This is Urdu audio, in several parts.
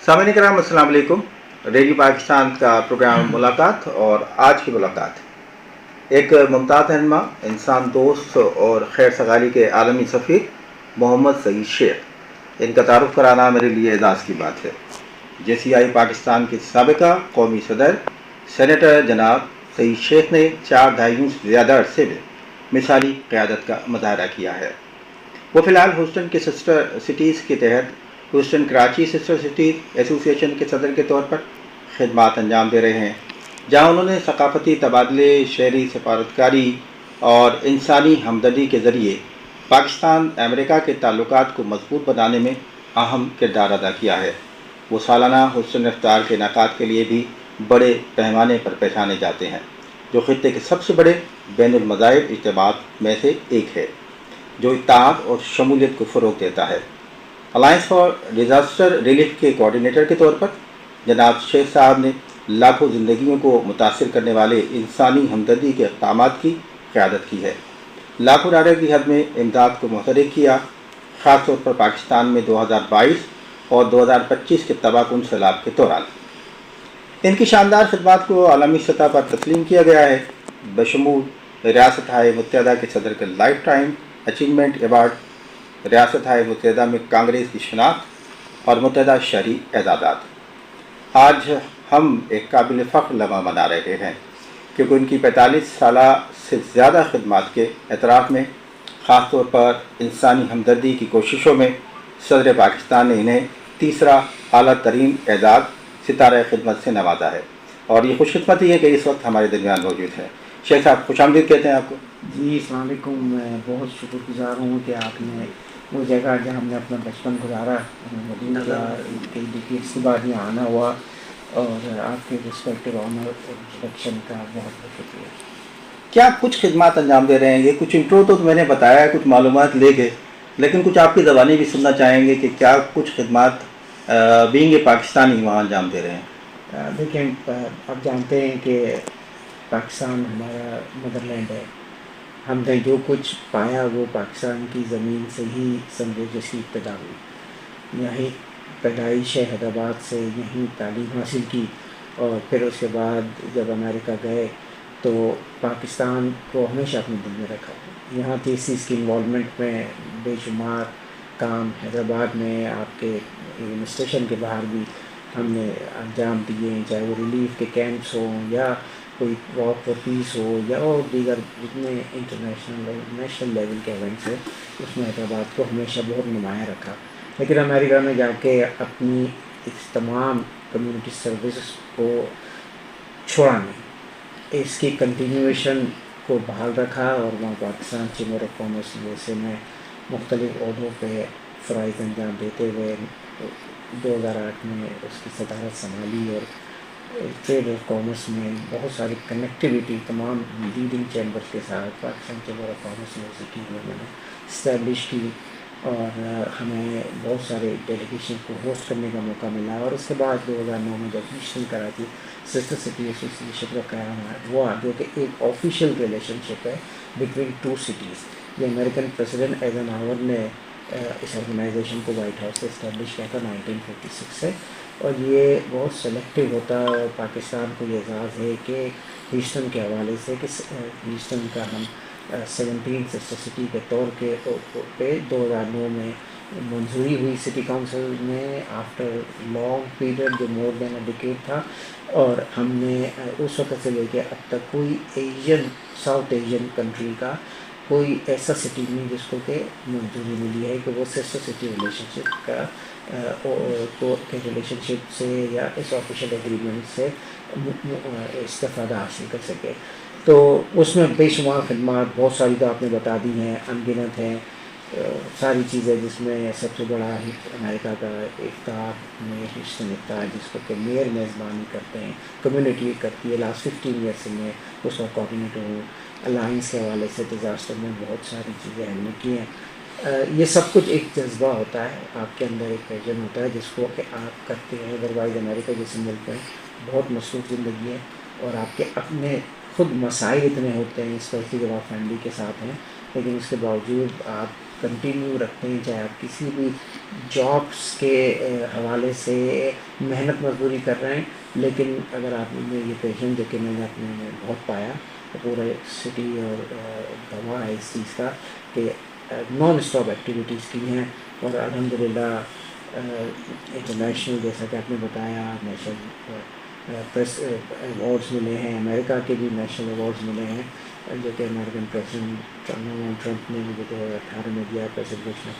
سامعین کرام السلام علیکم. ریڈیو پاکستان کا پروگرام ملاقات اور آج کی ملاقات ایک ممتاز رہنما، انسان دوست اور خیر سگالی کے عالمی سفیر محمد سعید شیخ. ان کا تعارف کرانا میرے لیے اعزاز کی بات ہے. JCI پاکستان کے سابقہ قومی صدر سینیٹر جناب سعید شیخ نے 4 دہائیوں سے زیادہ عرصے میں مثالی قیادت کا مظاہرہ کیا ہے. وہ فی الحال ہیوسٹن کے سسٹر سٹیز کے تحت ہیوسٹن کراچی سسٹر سٹیز ایسوسی ایشن کے صدر کے طور پر خدمات انجام دے رہے ہیں، جہاں انہوں نے ثقافتی تبادلے، شہری سفارتکاری اور انسانی ہمدردی کے ذریعے پاکستان امریکہ کے تعلقات کو مضبوط بنانے میں اہم کردار ادا کیا ہے. وہ سالانہ ہیوسٹن افطار کے انعقاد کے لیے بھی بڑے پیمانے پر پہچانے جاتے ہیں، جو خطے کے سب سے بڑے بین المذاہب اجتماعات میں سے ایک ہے، جو اتحاد اور شمولیت کو فروغ دیتا ہے. الائنس فار ڈیزاسٹر ریلیف کے کوارڈینیٹر کے طور پر جناب شیخ صاحب نے لاکھوں زندگیوں کو متاثر کرنے والے انسانی ہمدردی کے اقدامات کی قیادت کی ہے. لاکھوں ڈالر کی حد میں امداد کو متحرک کیا، خاص طور پر پاکستان میں 2022 اور 2025 کے تباہ کن سیلاب کے دوران. ان کی شاندار خدمات کو عالمی سطح پر تسلیم کیا گیا ہے، بشمول ریاستہائے متحدہ کے صدر کے لائف ٹائم اچیومنٹ ایوارڈ، ریاستہائے متحدہ میں کانگریس کی شناخت اور متحدہ شہری اعزازات. آج ہم ایک قابل فخر لمحہ منا رہے ہیں، کیونکہ ان کی 45 سالہ سے زیادہ خدمات کے اعتراف میں، خاص طور پر انسانی ہمدردی کی کوششوں میں، صدر پاکستان نے انہیں تیسرا اعلیٰ ترین اعزاز ستارہ خدمت سے نوازا ہے، اور یہ خوش قسمتی ہے کہ اس وقت ہمارے درمیان موجود ہیں. شیخ صاحب خوش آمدید کہتے ہیں آپ کو. جی السلام علیکم. میں بہت شکر گزار ہوں کہ آپ نے وہ جگہ جہاں ہم نے اپنا بچپن گزارا، مدینہ کا کئی ڈیکیڈس کے بعد یہاں آنا ہوا، اور آپ کے رسپیکٹو آنر اور انٹروڈکشن کا بہت بہت شکریہ. کیا کچھ خدمات انجام دے رہے ہیں؟ یہ کچھ انٹرو تو میں نے بتایا ہے، کچھ معلومات لے کے، لیکن کچھ آپ کی زبانی بھی سننا چاہیں گے کہ کیا کچھ خدمات بینگ اے پاکستانی وہاں انجام دے رہے ہیں. دیکھیں، آپ جانتے ہیں کہ پاکستان ہمارا مدر لینڈ ہے. ہم نے جو کچھ پایا وہ پاکستان کی زمین سے ہی سمجھے جیسی ابتدا ہوئی. یہیں پیدائش ہے حیدرآباد سے، یہیں تعلیم حاصل کی، اور پھر اس کے بعد جب امریکہ گئے تو پاکستان کو ہمیشہ اپنے دل میں رکھا. یہاں تیسیس کی انوالومنٹ میں بے شمار کام حیدرآباد میں آپ کے ایڈمنسٹریشن کے باہر بھی ہم نے انجام دیے، چاہے وہ ریلیف کے کیمپس ہوں یا کوئی واک فار پیس ہو یا اور دیگر جتنے انٹرنیشنل اور نیشنل لیول کے ایونٹس ہیں، اس میں حیدرآباد کو ہمیشہ بہت نمایاں رکھا. لیکن امریکہ میں جا کے اپنی اس تمام کمیونٹی سروسز کو چھوڑا نہیں، اس کی کنٹینیویشن کو بحال رکھا، اور وہاں Pakistan chamber of commerce USA میں مختلف عہدوں پہ فرائض انجام دیتے ہوئے 2008 میں اس کی صدارت سنبھالی، اور ٹریڈ آف کامرس میں بہت ساری کنیکٹیویٹی تمام لیڈنگ چیمبرس کے ساتھ Pakistan chamber of commerce university میں میں نے اسٹیبلش کی، اور ہمیں بہت سارے ڈیلیگیشن کو ہوسٹ کرنے کا موقع ملا. اور اس کے بعد 2009 میں جب ہیوسٹن کراچی سسٹر سٹی ایسوسی ایشن کا قیام ہوا، جو کہ ایک آفیشیل ریلیشن شپ ہے بٹوین 2 سٹیز. یہ امریکن پریزیڈنٹ ایزنہاور نے اس آرگنائزیشن کو وائٹ ہاؤس سے اسٹیبلش کیا تھا 1956 سے، اور یہ بہت سلیکٹیو ہوتا ہے. اور پاکستان کو یہ اعزاز ہے کہ ہیوسٹن کے حوالے سے کہ ہیوسٹن کا ہم 17 سسٹر سٹی کے طور کے پہ 2009 میں منظوری ہوئی سٹی کاؤنسل میں، آفٹر لانگ پیریڈ جو مور دین اے ڈیکیڈ تھا. اور ہم نے اس وقت سے لے کے اب تک کوئی ساؤتھ ایشین کنٹری کا کوئی ایسا سٹی نہیں جس کو کہ منظوری ملی ہے کہ وہ سسٹر سٹی ریلیشن شپ کا ریلیشن شپ سے یا اس آفیشیل ایگریمنٹ سے استفادہ حاصل کر سکے. تو اس میں بے شمار خدمات، بہت ساری تو آپ نے بتا دی ہیں، ان گنت ہیں ساری چیزیں، جس میں سب سے بڑا امریکہ کا افطار میں ہیوسٹن افطار، جس کو کہ میئر میزبانی کرتے ہیں، کمیونٹی کرتی ہے. لاسٹ 15 ایئر سے میں اس کا کوآرڈینیٹر ہوں. الائنس کے حوالے سے ڈیزاسٹر میں بہت ساری چیزیں ہم نے کی ہیں. یہ سب کچھ ایک جذبہ ہوتا ہے، آپ کے اندر ایک پیشن ہوتا ہے جس کو کہ آپ کرتے ہیں. ادروائز امریکہ جیسے ملک میں بہت مصروف زندگی ہے، اور آپ کے اپنے خود مسائل اتنے ہوتے ہیں، اسپیشلی جب آپ فیملی کے ساتھ ہیں، لیکن اس کے باوجود آپ کنٹینیو رکھتے ہیں، چاہے آپ کسی بھی جابس کے حوالے سے محنت مزدوری کر رہے ہیں، لیکن اگر آپ میں یہ پیشن جو کہ میں نے اپنے میں بہت پایا پورے سٹی اور دوا ہے اس چیز کا کہ نان اسٹاپ ایکٹیویٹیز کی ہیں، اور الحمدللہ انٹرنیشنل جیسا کہ آپ نے بتایا نیشنل پریس ایوارڈس ملے ہیں، امریکہ کے بھی نیشنل ایوارڈس ملے ہیں جو کہ امریکن پریزیڈنٹ ٹرمپ نے مجھے 2018 میں دیا، پریزنٹیشن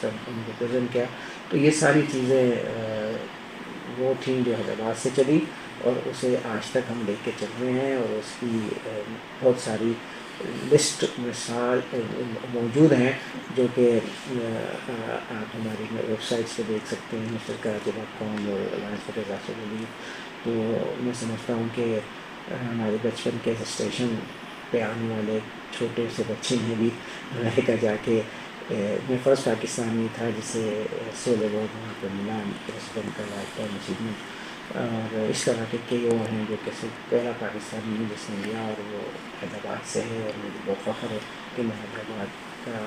نے مجھے پریزنٹ کیا. تو یہ ساری چیزیں وہ تھیں جو حیدرآباد سے چلی اور اسے آج تک ہم لے کے چل رہے ہیں، اور اس کی بہت ساری لسٹ مثال موجود ہیں جو کہ آپ ہماری ویب سائٹس پہ دیکھ سکتے ہیں mrkarachi.com اور Alliance for Disaster Relief. تو میں سمجھتا ہوں کہ ہمارے بچپن کے اسٹیشن پہ آنے والے چھوٹے سے بچے نے بھی امریکہ جا کے میں فرسٹ پاکستانی تھا جسے سول ایوارڈ وہاں پہ ملا پریزیڈنٹ کا لائف ٹائم اچیومنٹ، اور اس طرح کے کئی اور ہیں جو کہ صرف پہلا پاکستانی ہے جس نے لیا، اور وہ حیدرآباد سے ہے، اور مجھے بہت فخر ہے کہ میں حیدرآباد کا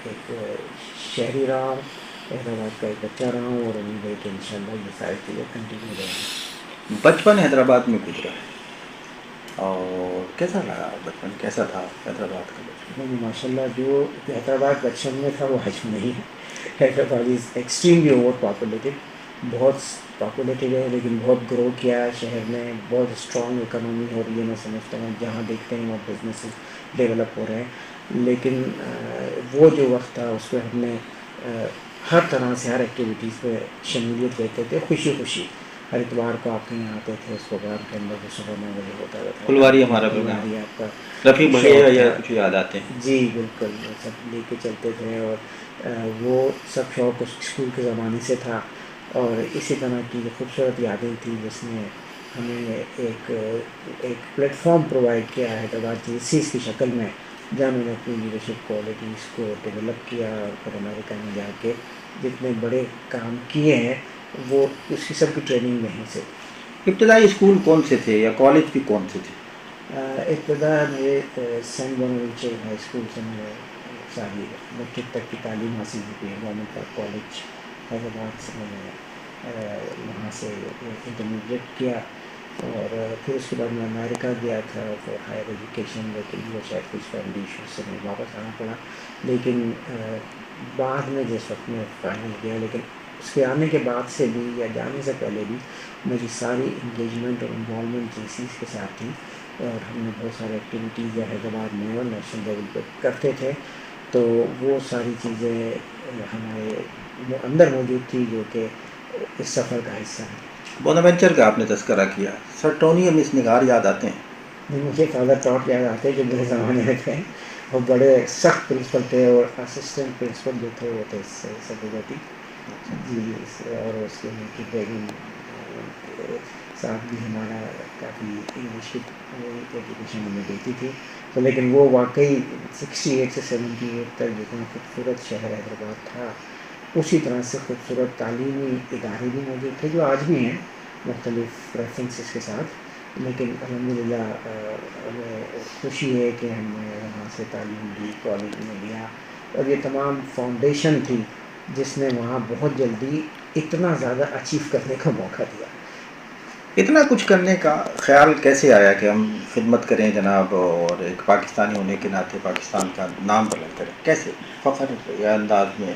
ایک شہری رہا ہوں، حیدرآباد کا ایک بچہ رہا ہوں، اور امید ہے کہ انشاءاللہ یہ ساری چیزیں کنٹینیو رہیں گی. بچپن حیدرآباد میں گزرا ہے، اور کیسا لگا بچپن، کیسا تھا حیدرآباد کا بچپن؟ نہیں ماشاء اللہ، جو حیدرآباد بچپن میں تھا وہ آج نہیں ہے. Hyderabad is extremely over populated, بہت پاپولیٹڈ ہے، لیکن بہت گرو کیا ہے شہر نے، بہت اسٹرانگ اکنامی ہو رہی ہے. میں سمجھتا ہوں جہاں دیکھتے ہیں وہاں بزنسز ڈیولپ ہو رہے ہیں، لیکن وہ جو وقت تھا اس پہ ہم نے ہر طرح سے ہر ایکٹیویٹیز پہ شمولیت لیتے تھے، خوشی خوشی. ہر اتوار کو آپ کے یہاں آتے تھے، اس پروگرام کے اندر جو صبح 9 بجے ہوتا تھا پھلواری ہمارا پروگرام، پھلواری آپ کا رفیق بھیا یا کچھ یاد آتے ہیں؟ جی بالکل، وہ سب لے کے چلتے تھے، اور وہ سب شوق اسکول کے زمانے سے تھا. اور اسی طرح کی خوبصورت یادیں تھیں جس نے ہمیں ایک پلیٹ فارم پرووائڈ کیا حیدرآباد کی چیز کی شکل میں، جہاں میں نے اپنی لیڈرشپ کوالٹیز کو ڈیولپ کیا، اور پھر امریکہ میں جا کے جتنے بڑے کام کیے ہیں وہ اس کی سب کی ٹریننگ یہیں سے. ابتدائی اسکول کون سے تھے یا کالج بھی کون سے تھے؟ ابتدا میرے سینٹ بوناوینچر ہائی اسکول سے میں نے ساری میٹرک تک کی تعلیم حاصل کی ہے. گورنمنٹ کا کالج حیدرآباد سے میں نے وہاں سے انٹرمیڈیٹ کیا، اور پھر اس کے بعد میں امریکہ گیا تھا فار ہائر ایجوکیشن، لیکن وہ شاید کچھ فیملی ایشوز سے مجھے واپس آنا پڑا. لیکن بعد میں جس وقت میں فائنل گیا، لیکن اس کے آنے کے بعد سے بھی یا جانے سے پہلے بھی میری ساری انگیجمنٹ اور انوالومنٹ جی سیز کے ساتھ تھی، اور ہم نے بہت سارے ایکٹیویٹیز یا حیدرآباد میں اور نیشنل لیول پہ کرتے تھے. تو وہ ساری چیزیں ہمارے اندر موجود تھی جو کہ اس سفر کا حصہ ہے. بوناوینچر کا آپ نے تذکرہ کیا، سر ٹونی امس نگار یاد آتے ہیں؟ مجھے فادر ٹاٹ یاد آتے جو میرے زمانے میں تھے، وہ بڑے سخت پرنسپل تھے، اور اسسٹنٹ پرنسپل جو تھے وہ تھے سبجتی جی، اور اس کے کی بیگم صاحب بھی ہمارا کافی انگلش کی ایجوکیشن ہمیں دیتی تھی. تو لیکن وہ واقعی 68 سے 78 تک جتنا خوبصورت شہر حیدرآباد تھا، اسی طرح سے خوبصورت تعلیمی ادارے بھی موجود تھے جو آج بھی ہیں مختلف ریفرنسز کے ساتھ. لیکن الحمدللہ ہمیں خوشی ہے کہ ہم نے وہاں سے تعلیم لی، کالج میں لیا، اور یہ تمام فاؤنڈیشن تھی جس نے وہاں بہت جلدی اتنا زیادہ اچیو کرنے کا موقع دیا. اتنا کچھ کرنے کا خیال کیسے آیا کہ ہم خدمت کریں جناب، اور ایک پاکستانی ہونے کے ناطے پاکستان کا نام بلند کریں؟ کیسے فخر یا انداز میں،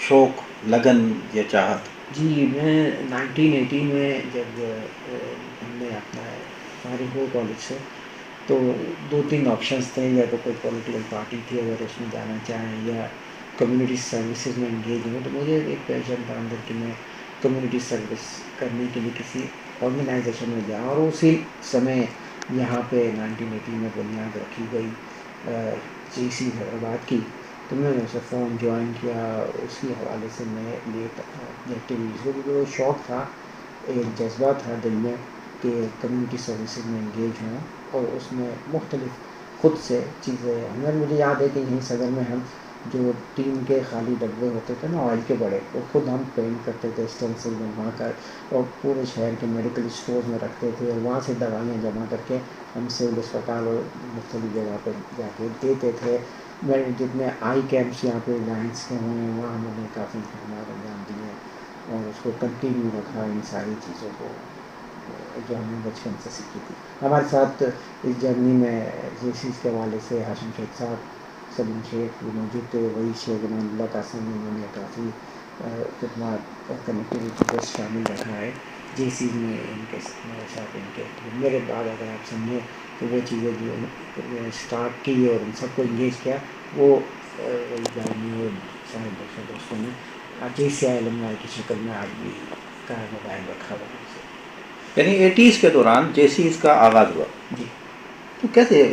شوق، لگن یا چاہت؟ جی میں 1980 میں جب ہم نے اپنا فارغ ہو کالج سے، تو 2-3 آپشنس تھے، یا تو کوئی پولیٹیکل پارٹی تھی اگر اس میں جانا چاہیں، یا کمیونٹی سروسز میں انگیج ہوں. تو مجھے ایک پیشن تھا اندر کہ میں کمیونٹی سروس کرنے کے لیے کسی آرگنائزیشن میں جاؤں، اور اسی سمے یہاں پہ 1980 میں بنیاد رکھی گئی جی سی حیدرآباد کی. تو میں نے اسے فارم جوائن کیا، اسی حوالے سے میں ایکٹیویٹیز کو جو شوق تھا، ایک جذبہ تھا دل میں کہ کمیونٹی سروسز میں انگیج ہوں، اور اس میں مختلف خود سے چیزیں ہمیں. مجھے یاد ہے کہ یہیں صدر میں ہم جو ٹیم کے خالی ڈبے ہوتے تھے نا آئل کے بڑے، وہ خود ہم پینٹ کرتے تھے اسٹینسل بنوا کر، اور پورے شہر کے میڈیکل اسٹورز میں رکھتے تھے، اور وہاں سے دوائیاں جمع کر کے ہم سول اسپتال اور مختلف جگہ پہ جا کے دیتے تھے. میں جتنے آئی کیمپس یہاں پہ لائنس کے ہوئے ہیں وہاں میں نے کافی خدمات انجام دی ہیں اور اس کو کنٹینیو رکھا ان ساری چیزوں کو جو ہم نے بچپن سے سیکھی تھی. ہمارے ساتھ اس جرنی میں جیسیز کے حوالے سے ہاشم شیخ صاحب, سلیم شیخ بھی موجود تھے, وہی شیخ امان اللہ قاسم, انہوں نے کافی خدمات کنیکٹیویٹی کو شامل رکھا ہے جی سی میں ان کے میرے ساتھ ان کے. میرے بعد اگر آپ سمجھیں تو وہ چیزیں جو اسٹارٹ کی اور ان سب کو انگیج کیا وہ وہی جرنی اور سارے دوستوں نے جی سی آئی علم کی شکل میں آج بھی قائم قائم رکھا ہوا ہے. یعنی 80s کے دوران جیسیز کا آغاز ہوا. جی, تو کیسے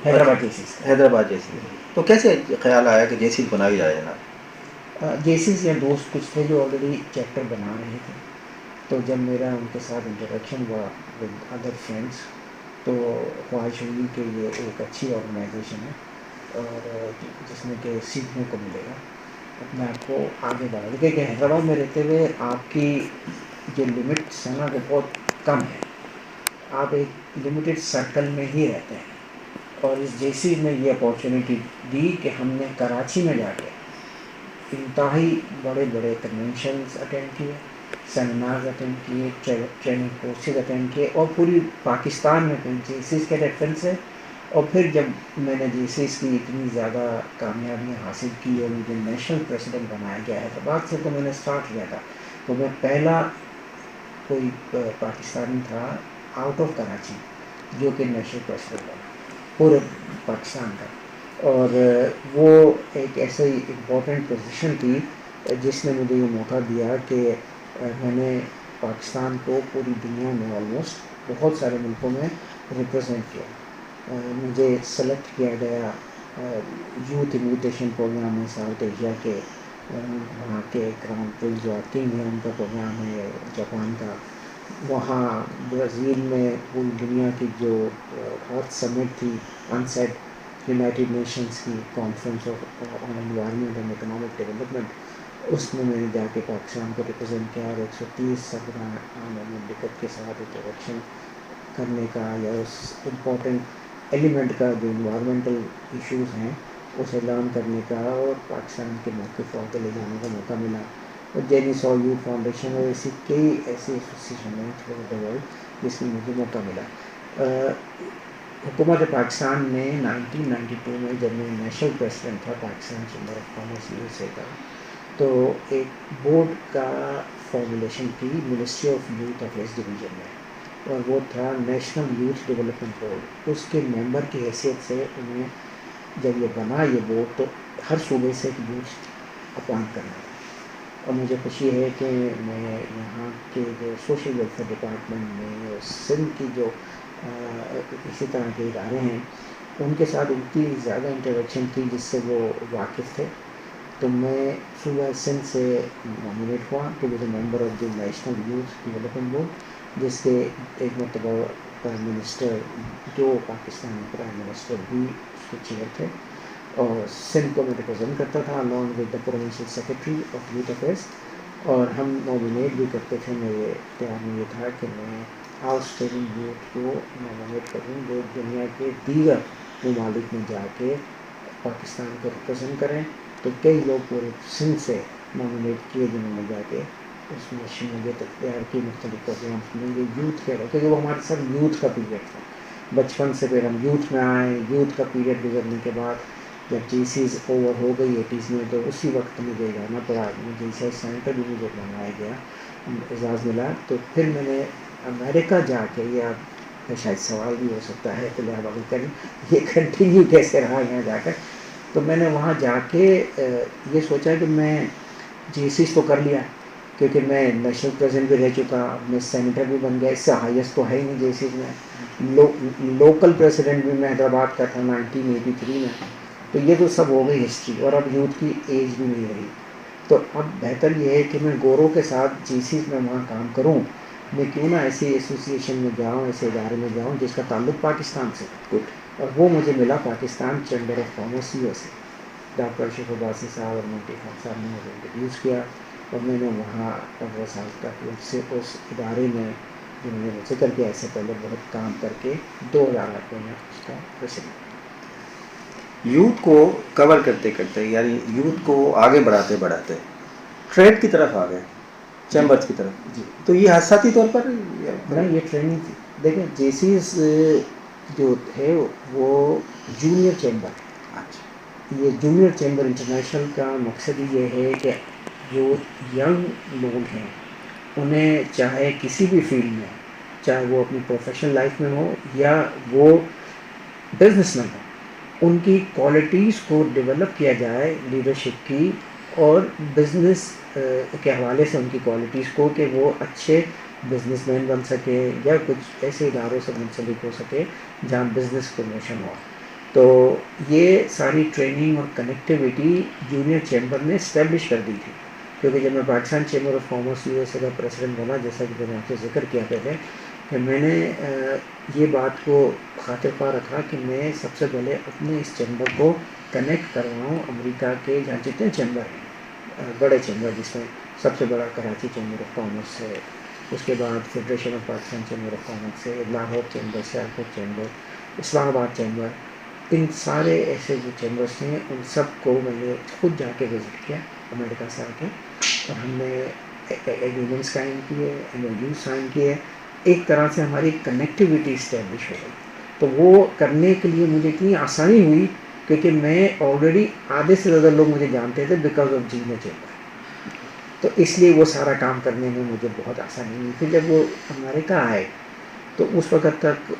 حیدرآباد جیسیز کا. حیدرآباد جیسی, تو کیسے خیال آیا کہ جیسیز بنائی جائے نا؟ جیسیز یا دوست کچھ تھے جو آلریڈی چیپٹر بنا رہے تھے, تو جب میرا ان کے ساتھ انٹریکشن ہوا ود ادر فرینڈس تو خواہش ہوئی کہ یہ ایک اچھی آرگنائزیشن ہے اور جس میں کہ سیکھنے کو ملے گا, اپنے آپ کو آگے بڑھا. دیکھیے کہ حیدرآباد میں رہتے ہوئے آپ کی جو لمٹس ہیں نا وہ بہت کم ہے, آپ ایک لمیٹڈ سرکل میں ہی رہتے ہیں. اور اس جیسی نے یہ اپارچونیٹی دی کہ ہم نے کراچی میں جا کے انتہائی بڑے بڑے کنونشنز اٹینڈ کیے, سیمینارز اٹینڈ کیے, ٹریننگ کورسز اٹینڈ کیے, اور پوری پاکستان میں کئی جیسیز کے ریفرنس ہے. اور پھر جب میں نے جیسیز کی اتنی زیادہ کامیابیاں حاصل کی اور مجھے نیشنل پریسیڈنٹ بنایا گیا ہے, تو بعد سے تو میں نے اسٹارٹ کیا تھا, تو میں پہلا کوئی پاکستانی تھا آؤٹ آف کراچی جو کہ نیشنل پریسیڈنٹ بنا پورے پاکستان کا. اور وہ ایک ایسے ہی امپورٹنٹ پوزیشن تھی جس نے مجھے یہ موقع دیا کہ میں نے پاکستان کو پوری دنیا میں آلموسٹ بہت سارے ملکوں میں ریپرزینٹ کیا. مجھے سلیکٹ کیا گیا یوتھ انویٹیشن پروگرام میں ساؤتھ ایشیا کے, وہاں کے کران پرنس جو کنگ ہیں ان کا پروگرام ہے جاپان کا, وہاں برازیل میں پوری دنیا کی جو ارتھ سمٹ تھی انسیٹ یونائٹیڈ نیشنز کی conference on environment and economic development, اس میں نے جا کے پاکستان کو ریپرزینٹ کیا اور 130 سربراہ مملکت کے ساتھ انٹریکشن کرنے کا یا اس امپورٹنٹ ایلیمنٹ کا جو انوائرمنٹل ایشوز ہیں اس اعلان کرنے کا اور پاکستان کے موقف کو آگے لے جانے کا موقع ملا. اور جینی سو یوتھ فاؤنڈیشن اور ایسی کئی ایسی ایسوسیشن ہیں تھرو دا ورلڈ جس میں مجھے موقع ملا. حکومت پاکستان نے 1992 میں جب میں نیشنل پریسیڈنٹ تھا Pakistan chamber of commerce U S اے کا, تو ایک بورڈ کا فارمولیشن کی ministry of youth affairs division میں, اور وہ تھا نیشنل یوتھ ڈیولپمنٹ بورڈ. اس کے ممبر کی حیثیت سے انہیں جب یہ بنا یہ بورڈ تو ہر صوبے سے ایک یوتھ اپوائنٹ کرنا تھا. اور مجھے خوشی ہے کہ میں یہاں کے جو سوشل ویلفیئر ڈپارٹمنٹ میں اور سندھ کی جو اسی طرح کے ادارے ہیں ان کے ساتھ ان کی زیادہ انٹریکشن تھی جس سے وہ واقف تھے. تو میں صوبہ سندھ سے نامنیٹ ہوا to be the member of the national youth development board, جس کے ایک مرتبہ پرائم منسٹر جو پاکستان پرائم منسٹر بھی اس کے چیئر تھے, اور سندھ کو میں ریپرزینٹ کرتا تھا along with the provincial secretary of youth affairs. اور ہم نامنیٹ بھی کرتے تھے. میرے اختیار میں یہ تھا کہ میں آؤٹسٹینڈنگ یوتھ کو نامنیٹ کروں جو دنیا کے دیگر ممالک میں جا کے پاکستان کو ریپرزینٹ کریں. تو کئی لوگ پورے سندھ سے نامنیٹ کیے جنہوں نے جا کے اس میں شمولیت اختیار کی مختلف پروگرامس میں. یہ یوتھ کے رہے کیونکہ وہ ہمارے ساتھ یوتھ کا پیریڈ تھا, بچپن سے پھر ہم یوتھ میں آئے. یوتھ کا پیریڈ گزرنے کے بعد جب جی سیز اوور ہو گئی 80s میں تو اسی وقت مجھے جانا پڑا, مجھے ریسرچ سینٹر بھی مجھے بنوایا گیا, اعزاز ملا. تو پھر میں نے امریکہ جا کے, یہ آپ شاید سوال بھی ہو سکتا ہے تو لہٰذا ابھی کریں یہ کنٹینیو کیسے رہا یہاں جا کر, تو میں نے وہاں جا کے یہ سوچا کہ میں جی سیز تو کر لیا کیونکہ میں نیشنل پریزیڈنٹ بھی رہ چکا, میں سینیٹر بھی بن گیا, اس سے ہائیسٹ تو ہے ہی نہیں جی سیز میں. لوکل پریزیڈنٹ بھی میں حیدرآباد کا تھا 1983 میں. تو یہ تو سب ہو گئی ہسٹری, اور اب یوتھ کی ایج بھی نہیں رہی. تو اب بہتر یہ ہے کہ میں گوروں کے ساتھ جی سیز میں وہاں کام کروں, میں کیوں نہ ایسی ایسوسیشن میں جاؤں, ایسے ادارے میں جاؤں جس کا تعلق پاکستان سے. اور وہ مجھے ملا Pakistan chamber of commerce U S A. Doctor Ashraf Abbasi صاحب اور مونٹی خان صاحب نے مجھے انٹروڈیوس کیا, اور میں نے وہاں 15 سال تک اس ادارے میں جنہوں نے مجھ سے کر کے ایسے پہلے بہت کام کر کے 2008 میں اس کا پریسیڈنٹ. یوتھ کو کور کرتے کرتے یعنی یوتھ کو آگے بڑھاتے بڑھاتے ٹریڈ کی طرف آ گئے، چیمبرز کی طرف. جی تو یہ حادثاتی طور پر نہیں، یہ ٹریننگ تھی. دیکھیں جے سیز جو ہے وہ جونیئر چیمبر ہے. اچھا یہ جونیئر چیمبر انٹرنیشنل کا مقصد ہی یہ ہے کہ جو ینگ لوگ ہیں انہیں چاہے کسی بھی فیلڈ میں، چاہے وہ اپنی پروفیشنل لائف میں ہو یا وہ بزنس مین ہو، ان کی کوالٹیز کو ڈیولپ کیا جائے لیڈرشپ کی اور بزنس کے حوالے سے ان کی کوالٹیز کو کہ وہ اچھے بزنس مین بن سکے یا کچھ ایسے اداروں سے منسلک ہو سکے جہاں بزنس پروموشن ہو. تو یہ ساری ٹریننگ اور کنیکٹیوٹی جونیئر چیمبر نے اسٹیبلش کر دی تھی. کیونکہ جب میں Pakistan chamber of commerce U S اے کا پریزیڈنٹ بنا، جیسا کہ میں نے آپ سے ذکر کیا پہلے، کہ میں نے یہ بات کو خاطر پا رکھا کہ میں سب سے پہلے اپنے اس چیمبر کو کنیکٹ کرواؤں امریکہ کے جہاں جتنے چیمبر ہیں، بڑے چیمبر جس میں سب سے بڑا کراچی چیمبر آف کامرس ہے، اس کے بعد federation of Pakistan chamber of commerce ہے، لاہور چیمبر، سیالکوٹ چیمبر، اسلام آباد چیمبر، ان سارے ایسے جو چیمبرس ہیں ان سب کو میں نے خود جا کے وزٹ کیا امریکہ سے آ کے، اور ہم نے ایگریمنٹ سائن کیے، ایم او یو سائن کیے. ایک طرح سے ہماری کنیکٹیوٹی اسٹیبلش ہو گئی. تو وہ کرنے کے لیے مجھے اتنی آسانی ہوئی کیونکہ میں آلریڈی آدھے سے زیادہ لوگ مجھے جانتے تھے بیکاز آف جونیئر چیمبر. تو اس لیے وہ سارا کام کرنے میں مجھے بہت آسانی ہوئی. پھر جب وہ امریکہ آئے تو اس وقت تک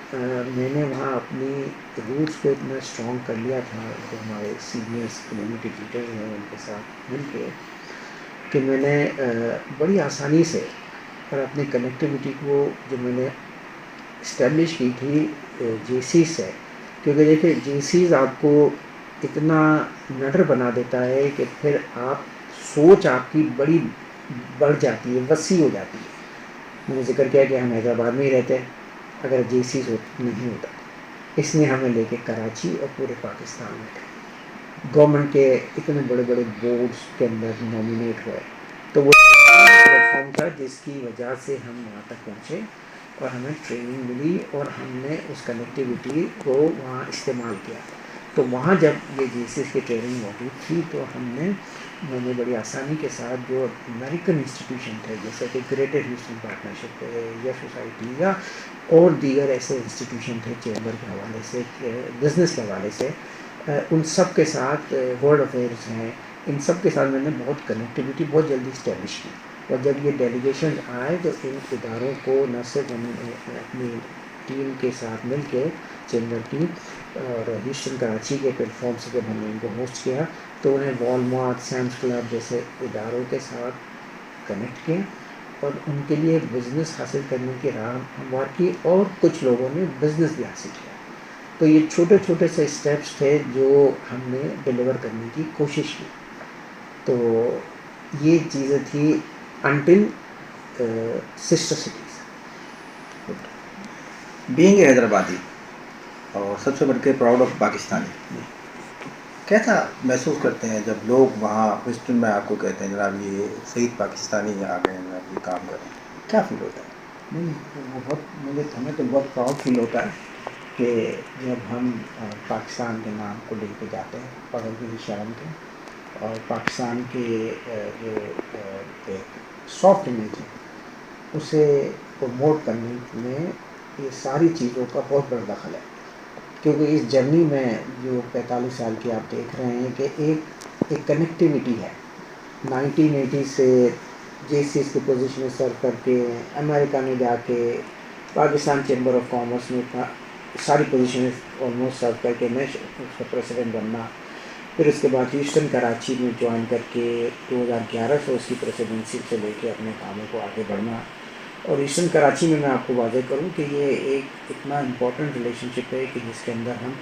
میں نے وہاں اپنی روٹس کو اتنا اسٹرانگ کر لیا تھا جو ہمارے سینئرس کمیونٹی لیڈر ہیں ان کے ساتھ مل کے، کہ میں نے بڑی آسانی سے اور اپنی کنیکٹیوٹی کو جو میں نے اسٹیبلش کی تھی جے سی سے، کیونکہ دیکھیں جے سیز آپ کو اتنا نڈر بنا دیتا ہے کہ پھر آپ سوچ آپ کی بڑی بڑھ جاتی ہے، وسیع ہو جاتی ہے. میں نے ذکر کیا کہ ہم حیدرآباد میں ہی رہتے ہیں، اگر جے سیز نہیں ہوتا اس نے ہمیں لے کے کراچی اور پورے پاکستان میں گورنمنٹ کے اتنے بڑے بڑے بورڈز کے اندر نامینیٹ ہوئے. تو وہ پلیٹ فارم تھا جس کی وجہ سے ہم وہاں تک پہنچے اور ہمیں ٹریننگ ملی اور ہم نے اس کنیکٹیوٹی کو وہاں استعمال کیا. تو وہاں جب یہ جے سی ایس کی ٹریننگ موجود تھی تو میں نے بڑی آسانی کے ساتھ جو امریکن انسٹیٹیوشن تھے جیسے کہ گریٹر ہیوسٹن پارٹنرشپ یا سوسائٹی یا اور دیگر ایسے انسٹیٹیوشن تھے چیمبر کے حوالے سے، بزنس کے حوالے سے، ان سب کے ساتھ ورلڈ افیئرس ہیں، ان سب کے ساتھ میں نے بہت کنیکٹیوٹی بہت جلدی اسٹیبلش کی. اور جب یہ ڈیلیگیشن آئے تو ان اداروں کو نہ صرف ہم نے اپنی ٹیم کے ساتھ مل کے چیمبر کی اور ہیوسٹن کراچی کے پلیٹ فارم سے جب ہم نے ان کو ہوسٹ کیا تو انہیں والمارٹ، سیمس کلب جیسے اداروں کے ساتھ کنیکٹ کیا اور ان کے لیے بزنس حاصل کرنے کی راہ ہموار کی اور کچھ لوگوں نے بزنس بھی حاصل کیا. تو یہ چھوٹے چھوٹے سے اسٹیپس تھے جو ہم نے ڈیلیور کرنے کی کوشش کی. تو یہ چیزیں تھیں until sister cities. Being a Hyderabadi اور سب سے بڑھ کے پراؤڈ آف پاکستانی، کیسا محسوس کرتے ہیں جب لوگ وہاں ہیوسٹن میں آپ کو کہتے ہیں جناب یہ شہید پاکستانی آ گئے ہیں آپ یہ کام کریں، کیا فیل ہوتا ہے؟ نہیں، ہمیں تو بہت پراؤڈ فیل ہوتا ہے کہ جب ہم پاکستان کے نام کو لے کے جاتے ہیں پگل کی شرم کے اور پاکستان کے جو ایک سافٹ امیج ہے اسے پروموٹ کرنے میں یہ ساری چیزوں کا بہت بڑا دخل ہے. کیونکہ اس جرنی میں جو 45 سال کی آپ دیکھ رہے ہیں کہ ایک کنیکٹیوٹی ہے. 1980 سے جے سی ایس کی پوزیشن میں سرو کر کے امریکہ میں جا کے پاکستان چیمبر آف کامرس میں ساری پوزیشنیں آلموسٹ سرو کر کے میں اس کا پریزیڈنٹ بننا، پھر اس کے بعد ہیوسٹن کراچی میں جوائن کر کے 2011 سے اس کی پریزیڈنسی سے لے کے اپنے کاموں کو آگے بڑھنا. اور ہیوسٹن کراچی میں آپ کو واضح کروں کہ یہ ایک اتنا امپورٹنٹ ریلیشن شپ ہے کہ جس کے اندر ہم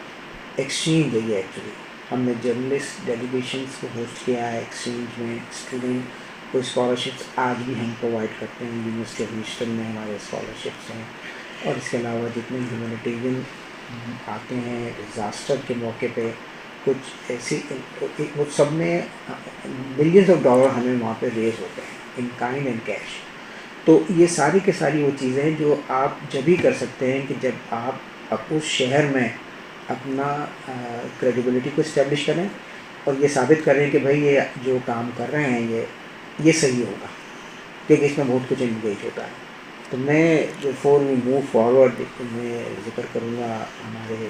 ایکسچینج ہے. ایکچولی ہم نے جرنلسٹ ڈیلیگیشنس کو ہوسٹ کیا ہے ایکسچینج میں. اسٹوڈنٹ کو اسکالرشپس آج بھی ہم پرووائڈ کرتے ہیں، یونیورسٹی آف ہیوسٹن میں ہمارے اسکالرشپس ہیں. اور اس کے علاوہ جتنے ہیومینیٹیرین آتے ہیں ڈیزاسٹر کے موقع پہ کچھ ایسی وہ سب میں ملینز آف ڈالر ہمیں وہاں پہ ریز ہوتے ہیں ان کائنڈ اینڈ کیش. تو یہ ساری کی ساری وہ چیزیں ہیں جو آپ جب ہی کر سکتے ہیں کہ جب آپ اس شہر میں اپنا کریڈیبلٹی کو اسٹیبلش کریں اور یہ ثابت کریں کہ بھائی یہ جو کام کر رہے ہیں یہ صحیح ہوگا، کیونکہ اس میں بہت کچھ انگیج ہوتا ہے. تو میں بفور وی موو فارورڈ میں ذکر کروں گا ہمارے،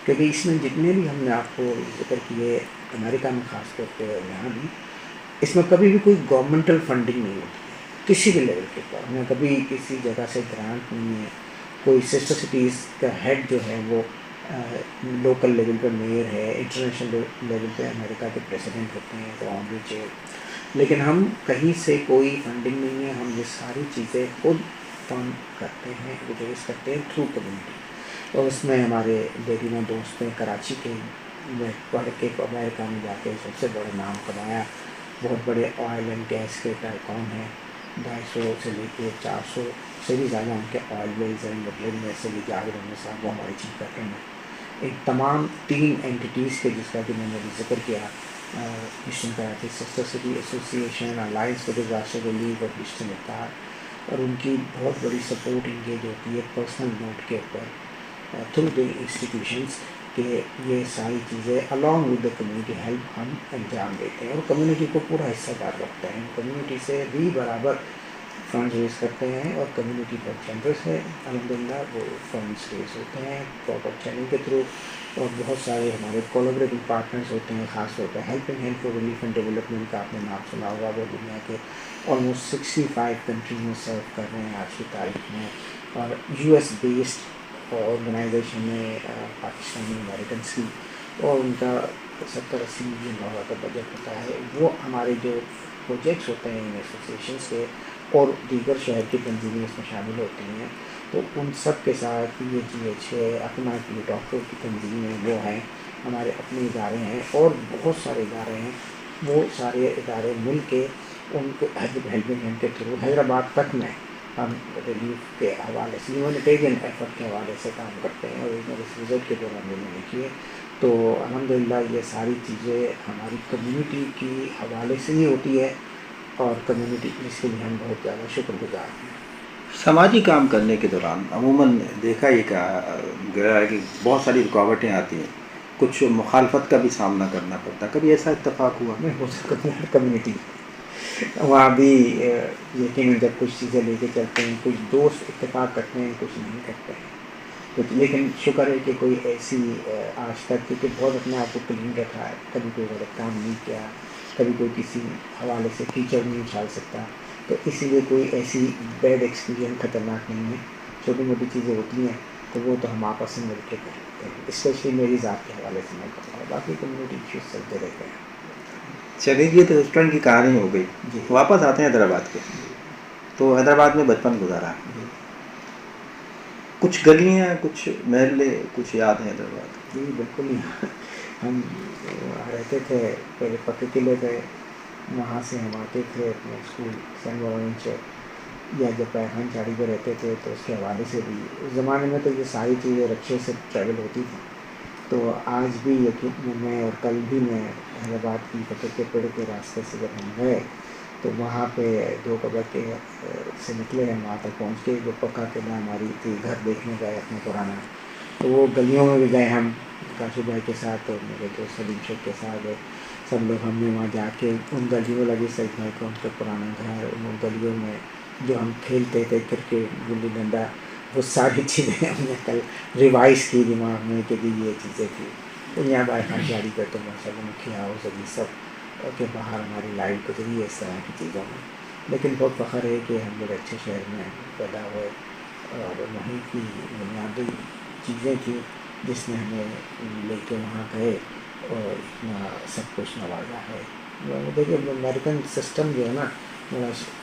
کیونکہ اس میں جتنے بھی ہم نے آپ کو ذکر کیے امریکہ میں خاص طور پہ اور یہاں بھی، اس میں کبھی بھی کوئی گورنمنٹل فنڈنگ نہیں ہوتی ہے کسی بھی لیول کے اوپر. ہمیں کبھی کسی جگہ سے گرانٹ نہیں ہے. کوئی سسٹر سٹیز کا ہیڈ جو ہے وہ لوکل لیول پہ میئر ہے، انٹرنیشنل لیول پہ امریکہ کے پریسیڈنٹ ہوتے ہیں تو آن چیئر. لیکن ہم کہیں سے کوئی فنڈنگ نہیں ہے، ہم یہ ساری چیزیں خود فنڈ کرتے ہیں، ریلیز کرتے ہیں تھرو کمیونٹی. اور اس میں ہمارے دیرینہ دوست ہیں کراچی کے، میں پڑھ کے امریکہ میں جا کے سب سے بڑا نام کمایا، بہت بڑے آئل اینڈ گیس کے ٹائکون ہیں، 250 سے لے کے 400 سے بھی زیادہ ان کے آئل ویلز ہیں. مطلب میں سے بھی جاگر احمد صاحب وہ ہماری چیف کرتے ہیں. ایک تمام 3 اینٹیٹیز کے جس کا کہ میں نے بھی ذکر کیا، ایسٹرن کراچی سسٹر سٹی ایسوسی ایشن، الائنس فار ڈیزاسٹر ریلیف اور ایسٹرن اتار، اور ان کی بہت بڑی سپورٹ انگیج ہوتی ہے پرسنل نوٹ کے اوپر تھرو دی انسٹیٹیوشنس کہ یہ ساری چیزیں along with the community help ہم انجام دیتے ہیں اور کمیونٹی کو پورا حصہ دار رکھتے ہیں. کمیونٹی سے بھی برابر فنڈ ریز کرتے ہیں اور کمیونٹی بہت جنرس ہے الحمدللہ. وہ فنڈس ریز ہوتے ہیں پراپر چینل کے تھرو، اور بہت سارے ہمارے کولیبریٹنگ پارٹنرز ہوتے ہیں. خاص طور پہ helping hand for relief and development کا آپ نے نام سنا ہوگا. وہ دنیا کے آلموسٹ 65 کنٹریز میں سرو کر رہے ہیں آج کی تاریخ میں، اور US بیسڈ آرگنائزیشن ہے پاکستانی امیریکنس کی، اور ان کا 70-80 ملین ڈالر کا بجٹ ہوتا ہے. وہ ہمارے جو پروجیکٹس ہوتے ہیں ان ایسوسیشنس کے اور دیگر شہر کی تنظیمیں اس میں شامل ہوتی ہیں، تو ان سب کے ساتھ PHGH ہے، اپنا کی ڈاکٹر کی تنظیم ہے، وہ ہیں ہمارے اپنے ادارے ہیں اور بہت سارے ادارے ہیں. وہ سارے ادارے مل کے ان کو ہیلپنگ ہینڈ کے تھرو حیدرآباد تک میں ہم ریلیف کے حوالے سے ہیومینیٹیرین ایفرٹ کے حوالے سے کام کرتے ہیں. اور اس وزٹ کے دوران میں نے کیے، تو الحمدللہ یہ ساری چیزیں ہماری کمیونٹی کی حوالے سے ہی ہوتی ہے، اور کمیونٹی اس کے لیے ہم بہت زیادہ شکر گزار ہیں. سماجی کام کرنے کے دوران عموماً دیکھا یہ گیا ہے کہ بہت ساری رکاوٹیں آتی ہیں، کچھ مخالفت کا بھی سامنا کرنا پڑتا ہے. کبھی ایسا اتفاق ہوا؟ میں ہو سکتا ہوں کمیونٹی وہاں بھی یقیناً جب کچھ چیزیں لے کے چلتے ہیں، کچھ دوست اتفاق کرتے ہیں، کچھ نہیں کرتے ہیں. لیکن شکر ہے کہ کوئی ایسی آج تک، کیونکہ بہت اپنے آپ کو کلین رکھا ہے، کبھی کوئی غلط کام نہیں کیا، کبھی کوئی کسی حوالے سے کیچڑ نہیں اچھال سکتا. تو اسی لیے کوئی ایسی بیڈ ایکسپیرینس خطرناک نہیں ہے. چھوٹی موٹی چیزیں ہوتی ہیں تو وہ تو ہم آپس میں مل کے کر لیتے ہیں، اسپیشلی میری ذات کے حوالے سے میں کرتا ہوں. باقی کمیونٹی ایشوز چلتے رہتے ہیں. چلیے، یہ تو ریسٹورینٹ کی کہانی ہو گئی. جی واپس آتے ہیں حیدرآباد کے. تو حیدرآباد میں بچپن گزارا، جی کچھ گلیاں، کچھ محلے، کچھ یاد ہیں حیدرآباد؟ جی بالکل ہی. ہم رہتے تھے پہلے پکے قلعے پہ، وہاں سے ہم آتے تھے اپنے اسکول سینٹ بوناونچر، یا جب پیرخان چاڑی پہ رہتے تھے تو اس کے حوالے سے بھی اس زمانے میں تو یہ ساری چیزیں رکشے سے ٹریول ہوتی تھیں. تو آج بھی یقین میں، اور کل بھی میں حیدرآباد کی پکے کے پیڑ کے راستے سے جب ہم گئے تو وہاں پہ 2 قبر کے سے نکلے ہیں، وہاں تک پہنچ کے جو پکا قلعہ ہماری تھی، گھر دیکھنے گئے اپنا پرانا. تو وہ گلیوں میں بھی گئے ہم کاشف بھائی کے ساتھ اور میرے دوست سلیم شیخ کے ساتھ، سب لوگ ہم نے وہاں جا کے ان گلیوں میں لگے سعید بھائی کا ان کا پرانا گھر، ان گلیوں میں جو ہم کھیلتے تھے کرکٹ، گلی ڈنڈا، وہ ساری چیزیں ہم نے کل ریوائز کی دماغ میں کہ یہ چیزیں تھیں. تو یہاں بائی جاری پہ تو ماشاء اللہ مکھیا ہاؤس ابھی سب کے باہر ہماری لائف گزری ہے اس طرح کی چیزوں میں. لیکن بہت فخر ہے کہ ہم لوگ اچھے شہر میں پیدا ہوئے، اور وہیں کی بنیادی چیزیں تھیں جس نے ہمیں لے کے وہاں گئے اور اتنا سب کچھ نوازا ہے. دیکھیے امریکن سسٹم جو ہے نا،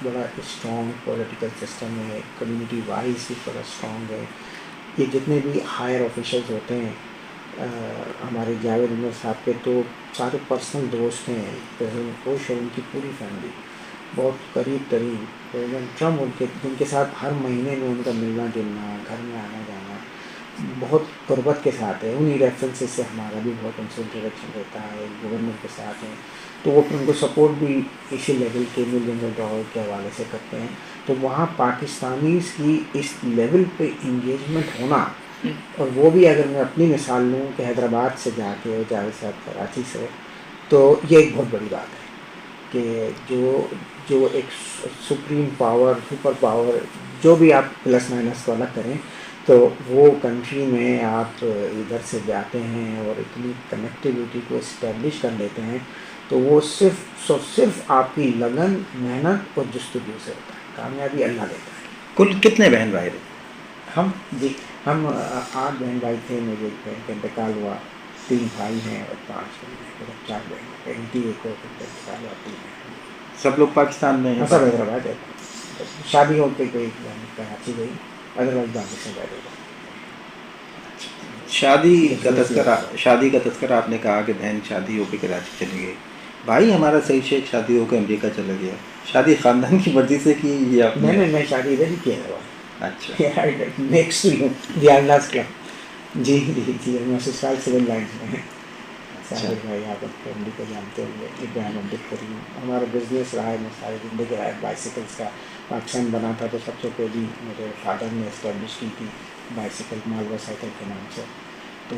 بڑا اسٹرانگ پولیٹیکل سسٹم ہے، کمیونٹی وائز بھی بڑا اسٹرانگ ہے. یہ جتنے بھی ہائر آفیشلز ہوتے ہیں، ہمارے جاوید احمد صاحب کے تو سارے پرسنل دوست ہیں، پریزیڈنٹ بش اور ان کی پوری فیملی بہت قریب ترین، پریزیڈنٹ ٹرمپ جن کے ساتھ ہر مہینے میں ان کا ملنا جلنا، گھر میں آنا جانا بہت قربت کے ساتھ ہے. انہی ریفرنسز سے ہمارا بھی بہت ان سے انٹریکشن رہتا ہے. گورنر کے ساتھ ہیں تو وہ ان کو سپورٹ بھی اسی لیول کے ملینز آف ڈالر کے حوالے سے کرتے ہیں. تو وہاں پاکستانیز کی اس لیول پہ انگیجمنٹ ہونا اور وہ بھی اگر میں اپنی مثال لوں کہ حیدرآباد سے جا کے جاوید صاحب کراچی سے، تو یہ ایک بہت بڑی بات ہے کہ جو ایک سپریم پاور، سپر پاور، جو بھی آپ پلس مائنس کو الگ کریں، تو وہ کنٹری میں آپ ادھر سے جاتے ہیں اور اتنی کنیکٹیوٹی کو اسٹیبلش کر لیتے ہیں، تو وہ صرف آپ کی لگن، محنت اور جستجو سے ہوتا ہے. کامیابی اللہ دیتا ہے. کل کتنے بہن بھائی تھے؟ ہم 8 بہن بھائی تھے. میرے ایک بہن کا انتقال ہوا، 3 بھائی ہیں اور 5 بہن ہیں، پھر 4 بہن ہیں. ایک اور انتقال ہوا، 3 ہیں. سب لوگ پاکستان میں ہیں؟ سب حیدرآباد ہے. شادی ہوتے کوئی کراچی گئی، ادروائز باقی سب حیدرآباد. شادی کا تذکرہ آپ نے کہا کہ بہن شادی ہو کے کراچی چلی گئی، بھائی ہمارا صحیح شیخ شادی ہو کے امریکہ چلا گیا. شادی خاندان کی مرضی سے کی یا آپ نے؟ میں شادی ادھر ہی کیا ہے. اچھا. Next دیالناز club. جی میں سسرال سول لائنس میں ہیں. ساحر بھائی آپ فیملی کو جانتے ہوں گے، ابراہیم عبد الکریم. ہمارا بزنس رہا ہے، میں ساری زندگی رہا ہے بائیسیکلس کا. پاکستان بنا تھا تو سب سے پہلی میرے فادر نے اسٹیبلش کی تھی بائیسیکل، مالوا سائیکل کے نام سے. تو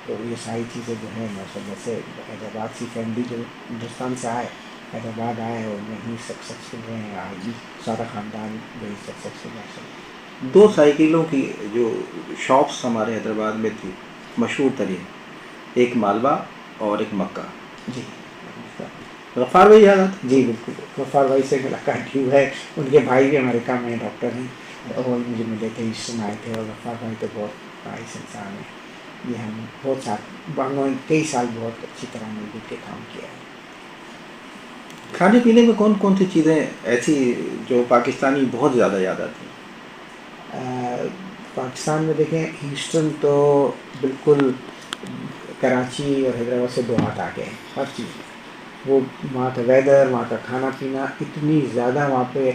یہ ساری چیزیں جو ہیں ماشاء اللہ سے حیدرآباد کی فیملی جو ہندوستان سے آئے، حیدرآباد آئے اور وہیں سکسیزفل رہے ہیں. آج بھی سارا خاندان وہی سکسیزفل ہے. 2 سائیکلوں کی جو شاپس ہمارے حیدرآباد میں تھی مشہور ترین، ایک مالوا اور ایک مکہ. جی غفار بھائی یاد آتے؟ جی بالکل. غفار بھائی سے ملاقات کی ہے. ان کے بھائی بھی امریکہ میں ڈاکٹر ہیں، وہ مجھے ملے تھے، ہیوسٹن آئے تھے. اور غفار بھائی تو بہت نائس انسان ہیں. یہ ہم بہت سال کئی سال بہت اچھی طرح مل جل کے کام کیا ہے. کھانے پینے میں کون کون سی چیزیں ایسی جو پاکستانی بہت زیادہ یاد آتی ہیں؟ پاکستان میں دیکھیں، ہیوسٹن تو بالکل کراچی اور حیدرآباد سے 2 ہاتھ آگے ہیں ہر چیز میں. وہ وہاں کا ویدر، وہاں کا کھانا پینا، اتنی زیادہ وہاں پہ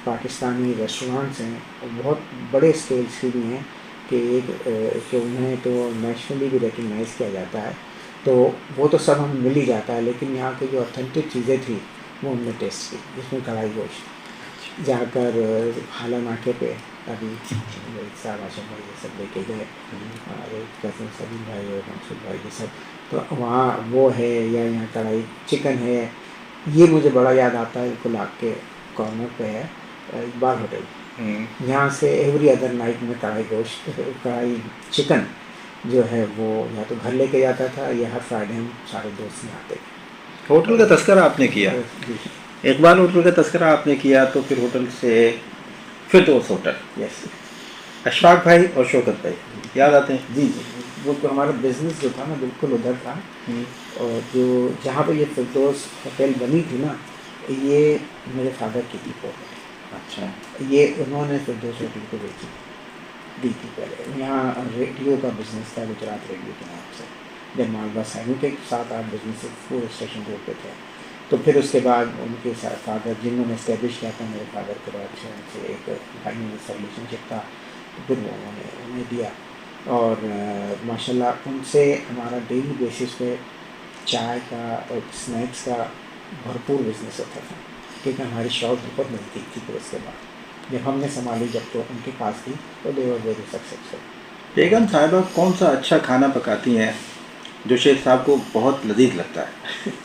پاکستانی ریسٹورانٹس ہیں، بہت بڑے اسکیلس کی بھی ہیں کہ انہیں تو نیشنلی بھی ریکگنائز کیا جاتا ہے. تو وہ تو سب ہم مل ہی جاتا ہے، لیکن یہاں کی جو اتھینٹک چیزیں تھیں وہ ہم نے ٹیسٹ کی، جس میں کڑھائی گوشت. جا کر حالہ ناکے پہ ابھی صاحب آشم بھائی یہ سب لے کے گئے، کزن سلیم بھائی اور منصور بھائی یہ سب. تو وہاں وہ ہے، یا یہاں کڑھائی چکن ہے. یہ مجھے بڑا یاد آتا ہے، کلاگ کے کارنر پہ ہے اقبال ہوٹل. یہاں سے ایوری ادر نائٹ میں کڑھائی چکن جو ہے وہ یا تو گھر لے کے جاتا تھا، یا ہر فرائیڈے ہم سارے دوست میں آتے تھے. ہوٹل کا تذکرہ آپ نے کیا، اقبال ہوٹل کا تذکرہ آپ نے کیا، تو پھر ہوٹل سے فردوس ہوٹل. یس. اشفاق بھائی اور شوکت بھائی یاد آتے ہیں؟ جی وہ تو ہمارا بزنس جو تھا نا بالکل ادھر تھا. اور جو جہاں پہ یہ فردوس ہوٹل بنی تھی نا، یہ میرے فادر کی تھی پراپرٹی. اچھا. یہ انہوں نے فردوس ہوٹل کو بیچی دی تھی پہلے. یہاں ریڈیو کا بزنس تھا، گجرات ریڈیو کے نام سے. جب مالوا سائن کے 7-8 بزنس پورے اسٹیشن روڈ پہ تھے. تو پھر اس کے بعد ان کے فادر جنہوں نے اسٹیبلش کیا تھا میرے فادر کے بعد سے ایک فائنل ریلیشن شپ تھا، پھر وہ انہوں نے دیا. اور ماشاء اللہ ان سے ہمارا ڈیلی بیسس پہ چائے کا اور اسنیکس کا بھرپور بزنس ہوتا تھا، کیونکہ ہماری شاپ بہت نزدیک تھی. پھر اس کے بعد جب ہم نے سنبھالی، جب تو ان کے پاس تھی، تو دے ور ویری سکسیسفل. بیگم صاحبہ کون سا اچھا کھانا پکاتی ہیں جو شیخ صاحب کو بہت لذیذ لگتا ہے؟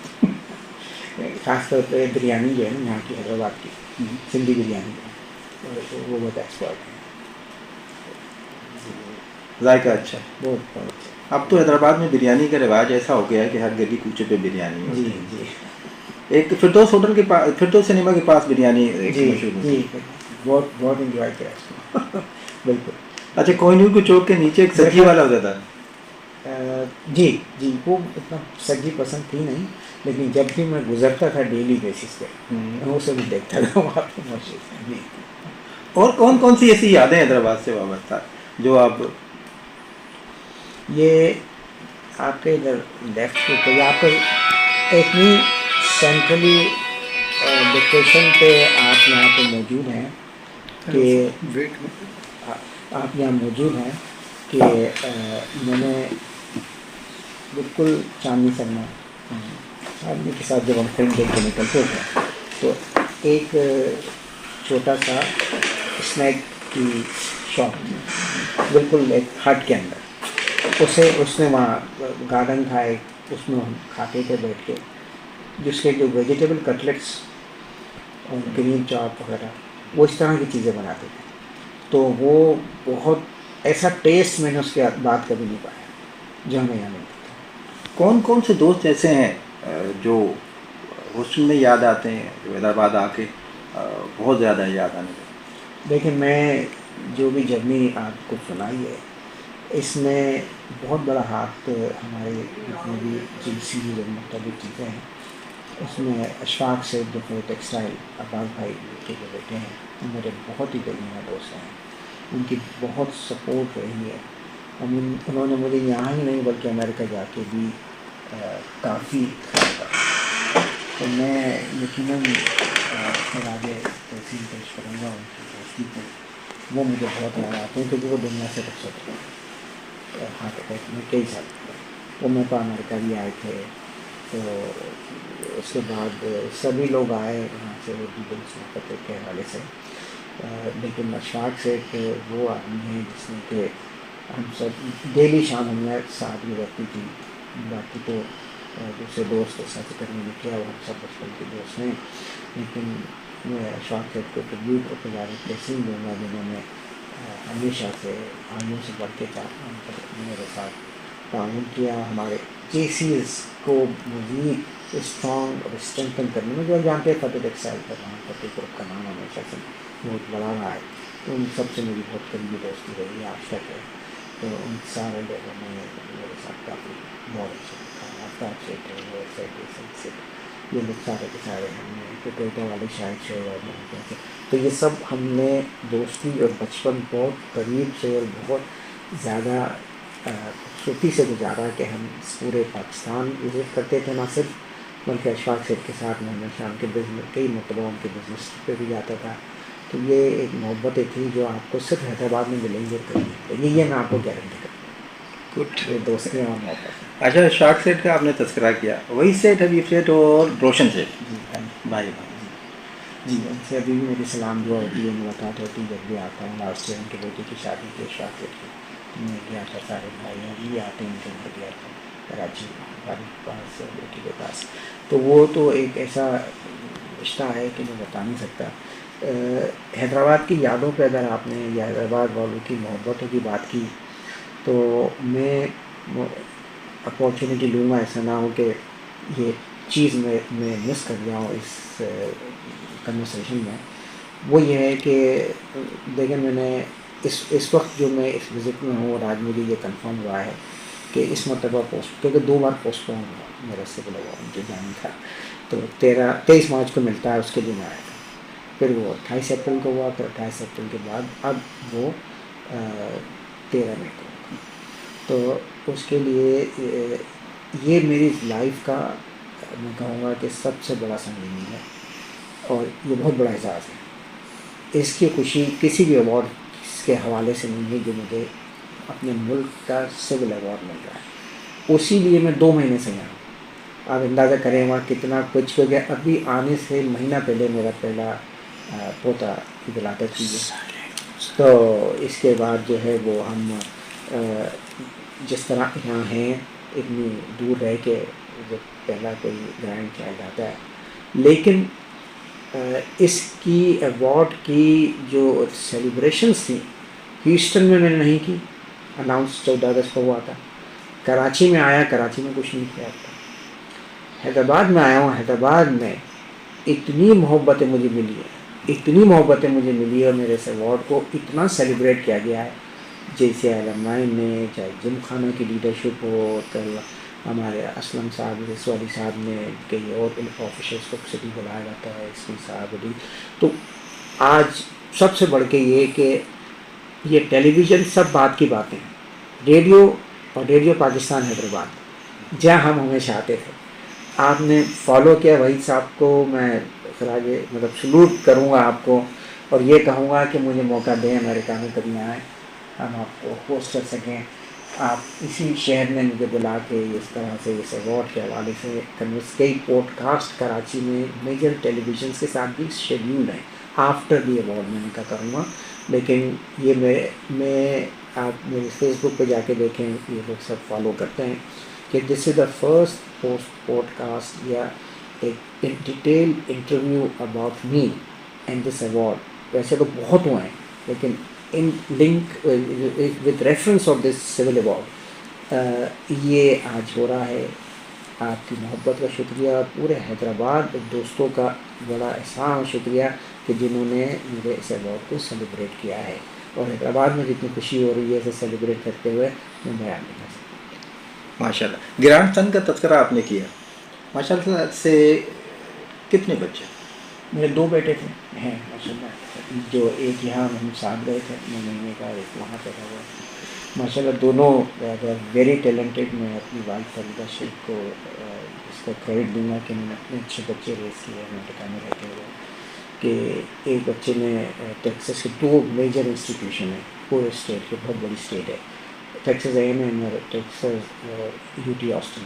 خاص طور پہ بریانی جو ہے نا یہاں کی، حیدرآباد کی سندھی بریانی وہ بہت ایکسپرٹ ہے. ذائقہ اچھا ہے. بہت اچھا. اب تو حیدرآباد میں بریانی کا رواج ایسا ہو گیا ہے کہ ہر گلی کوچے پہ بریانی ہوتی ہے. جی ایک فردوس ہوٹل کے پاس، فردوس سنیما کے پاس بریانی مشہور ہوتی ہے. بہت انجوائے کیا اس کو. بالکل. اچھا، کوہ نور کو چوک کے نیچے ایک سبزی والا ہوتا تھا. جی وہ اتنا سبزی پسند تھی نہیں، لیکن جب بھی میں گزرتا تھا ڈیلی بیسس پہ میں اسے بھی دیکھتا تھا وہاں پہ مشہور. جی. اور کون سی ایسی یادیں حیدرآباد سے وابستہ جو آپ؟ یہ آپ کے ادھر لیفٹ پہ یہاں پہ ایک نئی سینٹرلی لوکیشن پہ آپ یہاں پہ موجود ہیں کہ آپ یہاں موجود ہیں کہ میں نے بالکل چاندنی سرما آدمی کے ساتھ جب ہم فلم دیکھ کے نکلتے تھے تو ایک چھوٹا سا اسنیک کی شاپ تھی بالکل ایک ہٹ کے اندر. اس نے وہاں گارڈن تھا ایک, اس میں ہم کھاتے تھے بیٹھ کے, جس کے جو ویجیٹیبل کٹلیٹس اور گرین چاپ وغیرہ وہ اس طرح کی چیزیں بناتے تھے. تو وہ بہت ایسا ٹیسٹ میں نے اس کے بعد کبھی نہیں پایا جو ہمیں یہاں ملتا تھا. کون سے دوست ایسے ہیں جو حسن میں یاد آتے ہیں, جو حیدرآباد آ کے بہت زیادہ یاد آنے لگے؟ دیکھیں, میں جو بھی جرنی آپ کو سنائی ہے اس میں بہت بڑا ہاتھ ہمارے جتنے بھی جنسی اور مختلف چیزیں ہیں اس میں اشفاق سے جو ٹیکسٹائل عباس بھائی کے جو بیٹے ہیں وہ میرے بہت ہی قریبی دوست ہیں. ان کی بہت سپورٹ رہی ہے. انہوں نے مجھے یہاں ہی نہیں بلکہ امریکہ جا کے بھی کافی خیال. تو میں یقیناً خراج تحسین پیش کروں گا ان کی دوستی کو. وہ مجھے بہت یاد آتے ہیں کیونکہ وہ دنیا سے رخصت ہوئے ہارٹ اٹیک میں کئی سال وہ میرے پاس امریکہ بھی آئے تھے. تو اس کے بعد سبھی لوگ آئے وہاں سے اردو صحبت کے حوالے سے. لیکن اشفاق سے کہ وہ آدمی ہیں جس نے کہ ہم سب ڈیلی شام ہم نے ساتھ میں رہتی تھی. باقی تو دوسرے دوست ساتھ کرنے میں کیا وہ ہم سب بچپن کے دوست ہیں. لیکن میں اشفاق صاحب کو ٹریبیوٹ اور تجارت تحسین دوں گا جنہوں نے ہمیشہ سے آنوں سے بڑھ کے میرے ساتھ تعاون کیا. ہمارے کیسز کو مزید اسٹرانگ اور اسٹرینتھن کرنے میں جو جانتے ہیں فتح ٹیکسٹائل کا نام, فتح گروپ کا نام ہمیشہ سے بہت بڑا رہا ہے. تو ان سب سے میری بہت قریبی دوستی رہی ہے آج تک ہے. تو ان سارے لوگوں نے میرے ساتھ کافی بہت اچھا لکھا. آفتاب سے یہ لوگ سارے کے سارے ہم نے ٹوٹے والے شاہد سے اور تو یہ سب ہم نے دوستی اور بچپن بہت قریب سے اور بہت زیادہ خوبصورتی سے گزارا کہ ہم پورے پاکستان وزٹ کرتے تھے, نہ صرف بلکہ اشفاق صاحب کے ساتھ میں ہمیشہ ان کے بزنس کئی مرتبہ ان کے بزنس پہ بھی جاتا تھا. تو یہ ایک محبتیں تھیں جو آپ کو صرف حیدرآباد میں ملیں گے. یہ میں آپ کو گارنٹی کرتا ہوں. گڈ. یہ دوستیاں اور محبت. اچھا, اشفاق سیٹھ کا آپ نے تذکرہ کیا, وہی سیٹھ حبیب سیٹھ اور روشن سیٹھ جی بھائی. جی ان سے ابھی بھی میری سلام دعا ہوتی ہے, ملاقات ہوتی ہے جب بھی آتا ہوں. لاسٹ ایئر ان کے بیٹے کی شادی تھی اشفاق سیٹھ کی, تو میں گیا تھا. سارے بھائی بھی آتے ہیں ان کے گھر گیا تھا کراچی والد کے پاس بیٹی کے پاس. تو وہ تو ایک ایسا رشتہ ہے کہ میں بتا نہیں سکتا. حیدرآباد کی یادوں پہ اگر آپ نے یا حیدرآباد والوں کی محبتوں کی بات کی تو میں اپارچونیٹی لوں گا ایسا نہ ہو کہ یہ چیز میں مس کر گیا ہوں اس کنورسیشن میں. وہ یہ ہے کہ دیکھیں میں نے اس وقت جو میں اس وزٹ میں ہوں اور آج مجھے یہ کنفرم ہوا ہے کہ اس مرتبہ کیونکہ 2 بار پوسٹ پون ہوا میرا سول ہوا ان کے جانے کا. تو 23 مارچ کو ملتا ہے, اس کے لیے میں آیا تھا. پھر وہ 28 اپریل کو ہوا, پھر 28 اپریل کے بعد اب وہ 13 مئی کو ہوگا. تو اس کے لیے یہ میری لائف کا میں کہوں گا کہ سب سے بڑا سنگینی ہے اور یہ بہت بڑا اعزاز ہے. اس کی خوشی کسی بھی ایوارڈ کے حوالے سے نہیں ہے جو مجھے اپنے ملک کا سول ایوارڈ مل رہا ہے. اسی لیے میں 2 مہینے سے یہاں ہوں. آپ اندازہ کریں وہاں کتنا کچھ ہو گیا. ابھی آنے سے مہینہ پہلے میرا پہلا پوتا کی ولادت کی ہے. تو اس کے بعد جو ہے وہ ہم جس طرح یہاں ہیں اتنی دور رہ کے جو پہلا کوئی گرینڈ چائلڈ آتا ہے, لیکن اس کی ایوارڈ کی جو سیلیبریشنس تھیں ہیوسٹن میں نے نہیں کی, اناؤنس 14 اگست کو ہوا تھا. کراچی میں آیا, کراچی میں کچھ نہیں کیا تھا. حیدرآباد میں آیا ہوں, حیدرآباد میں اتنی محبتیں مجھے ملی ہیں, اتنی محبتیں مجھے ملی اور میرے اس ایوارڈ کو اتنا سیلیبریٹ کیا گیا ہے. جیسے علماء نے, چاہے جم خانہ کی لیڈرشپ ہو, کل ہمارے اسلم صاحب رسوالی صاحب نے, کئی اور آفیشرس کو سٹی بلایا جاتا ہے, اس کی صاحب علی. تو آج سب سے بڑھ کے یہ کہ یہ ٹیلی ویژن سب بات کی باتیں ہیں, ریڈیو اور ریڈیو پاکستان حیدرآباد جہاں ہم ہمیشہ آتے تھے. آپ نے فالو کیا وحید صاحب کو, میں خراج مطلب سلوٹ کروں گا آپ کو اور یہ کہوں گا کہ مجھے موقع دیں امریکہ میں کبھی آئیں, ہم آپ کو ہوسٹ کر سکیں. آپ اسی شہر میں مجھے بلا کے اس طرح سے اس ایوارڈ کے حوالے سے کئی پوڈ کاسٹ کراچی میں میجر ٹیلی ویژنس کے ساتھ بھی شیڈیول ہیں آفٹر دی ایوارڈ میں ان کا کروں گا. لیکن یہ میں آپ میرے فیس بک پہ جا کے دیکھیں, یہ لوگ سب فالو کرتے ہیں کہ this is the first podcast یا ایک detail interview about me and this award. ویسے تو بہت ہوئے ہیں لیکن in link with reference of this civil award یہ آج ہو رہا ہے. آپ کی محبت کا شکریہ, پورے حیدرآباد دوستوں کا بڑا احسان شکریہ کہ جنہوں نے میرے اس ایوارڈ کو سیلیبریٹ کیا ہے, اور حیدرآباد میں جتنی خوشی ہو رہی ہے اسے سیلیبریٹ کرتے ہوئے میں بیان نہیں کر سکتا. ماشاء اللہ. گرینڈ سن کا تذکرہ آپ نے کیا, ماشاء اللہ سے کتنے بچے؟ میرے 2 بیٹے ہیں ماشاء اللہ, جو ایک یہاں ہم ساتھ گئے تھے 9 مہینے کا, ایک وہاں پہ رہا ہوا. ماشاء اللہ دونوں ویری ٹیلنٹڈ. میں اپنی والد فریدہ شیخ کو اس کا کریڈٹ دوں گا کہ انہوں نے اپنے اچھے بچے ریز کیے امریکہ میں رہتے ہوئے. کہ ایک بچے نے ٹیکسس کے 2 میجر انسٹیٹیوشن ہیں پورے اسٹیٹ کے, بہت بڑی اسٹیٹ ہے, ٹیکسس A&M اور ٹیکسس UT آسٹن.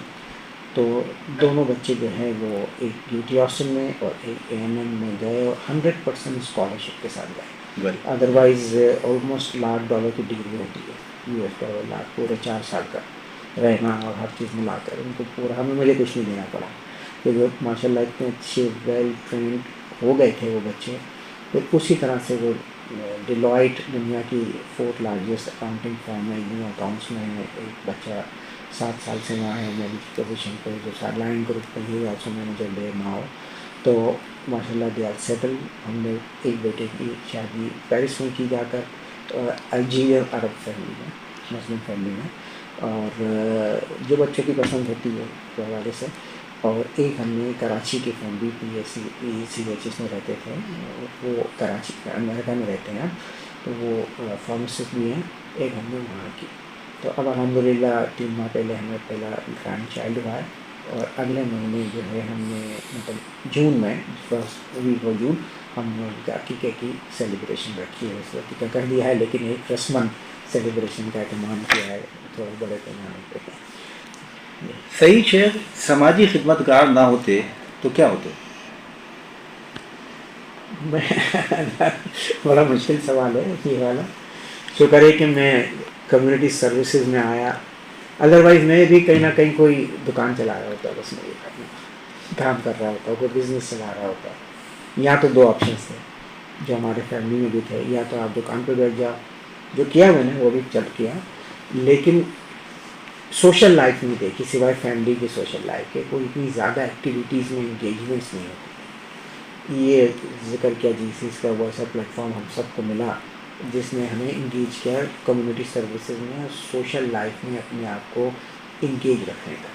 تو دونوں بچے جو ہیں وہ ایک UT آسٹن میں اور ایک A&M میں گئے, اور 100% اسکالرشپ کے ساتھ گئے. ادروائز آلموسٹ $1,00,000 کی ڈگری ہوتی ہے, $1,00,000 پورے 4 سال کا رہنا اور ہر چیز ملا کر ان کو پورا. مجھے کچھ نہیں دینا پڑا کیونکہ ماشاء اللہ اتنے اچھے ویل ٹرینڈ ہو گئے تھے وہ بچے. پھر اسی طرح سے وہ ڈیلائٹ دنیا کی 4th لارجسٹ اکاؤنٹنگ فرم ہے, نیو اکاؤنٹس میں ایک بچہ 7 سال سے وہاں ہے میری پوزیشن پہ, جو لائن گروپ پہ he also manager they now. تو ماشاء اللہ دے آر سیٹل. ہم نے ایک بیٹے کی شادی پیرس میں کی جا کر, الجیرین عرب فیملی میں, مسلم فیملی میں, اور جو بچوں کی پسند ہوتی ہے اس حوالے سے. اور ایک ہم نے کراچی کی فیملی PHS میں رہتے تھے, وہ کراچی امریکہ میں رہتے ہیں, تو وہ فارماسسٹ بھی ہیں, ایک ہم نے وہاں کی. تو اب الحمدللہ 3 ماہ پہلے ہمیں پہلا گرینڈ چائلڈ ہوا ہے, اور اگلے مہینے جو ہے ہم نے مطلب جون میں فرسٹ ویک آف جون ہم نے ان کے عقیقے کی سیلیبریشن رکھی ہے. اس وقت عقیقہ کر دیا ہے لیکن ایک رسمن سیلیبریشن کا اہتمام کیا ہے تھوڑے بڑے پیمانے پہ. صحیح شیخ, سماجی خدمت گار نہ ہوتے تو کیا ہوتے؟ بڑا مشکل سوال ہے یہ والا. شکر ہے کہ میں کمیونٹی سروسز میں آیا, ادروائز میں بھی کہیں نہ کہیں کوئی دکان چلا رہا ہوتا, بس میں یہ کام کر رہا ہوتا, کوئی بزنس چلا رہا ہوتا. یا تو 2 آپشنس تھے جو ہمارے فیملی میں بھی تھے, یا تو آپ دکان پہ بیٹھ جاؤ, جو کیا میں نے وہ بھی چل کیا, لیکن سوشل لائف نہیں دیکھی سوائے فیملی کی سوشل لائف کے. کوئی اتنی زیادہ ایکٹیویٹیز میں انگیجمنٹس نہیں ہوتی. یہ ذکر کیا GCs کا وہ ایسا پلیٹ فارم ہم سب کو ملا جس نے ہمیں انگیج کیا کمیونٹی سروسز میں, سوشل لائف میں اپنے آپ کو انگیج رکھنے کا.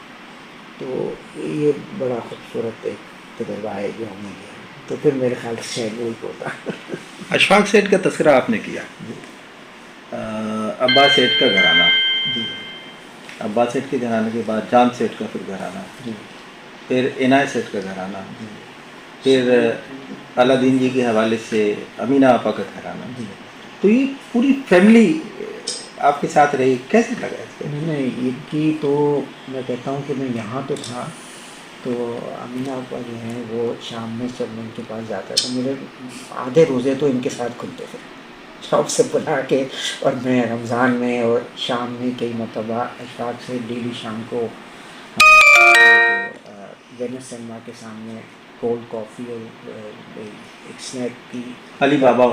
تو یہ بڑا خوبصورت ایک تجربہ ہے جو ہم نے کیا. تو پھر میرے خیال سے شاید وہی ہوتا. اشفاق سیٹھ کا تذکرہ آپ نے کیا, عباس سیٹھ کا گھرانہ, عباس سیٹھ کے گھرانے کے بعد جان سیٹھ کا پھر گھرانہ, پھر عنایت سیٹھ کا گھرانہ, پھر اعلیٰ دین جی کے حوالے سے امینہ آپا کا گھرانہ. تو یہ پوری فیملی آپ کے ساتھ رہی, کیسے لگا اس کو؟ نہیں, ان کی تو میں کہتا ہوں کہ میں یہاں تو تھا, تو امینہ آپا جو ہیں وہ شام میں جب میں ان کے پاس جاتا تو میرے آدھے روزے تو ان کے ساتھ کھلتے تھے شاپ سے بلا کے. اور میں رمضان میں اور شام میں کئی مرتبہ اشفاق سے ڈیلی شام کو وینس سنیما کے سامنے کولڈ کافی اور ایک اسنیک کی علی بابا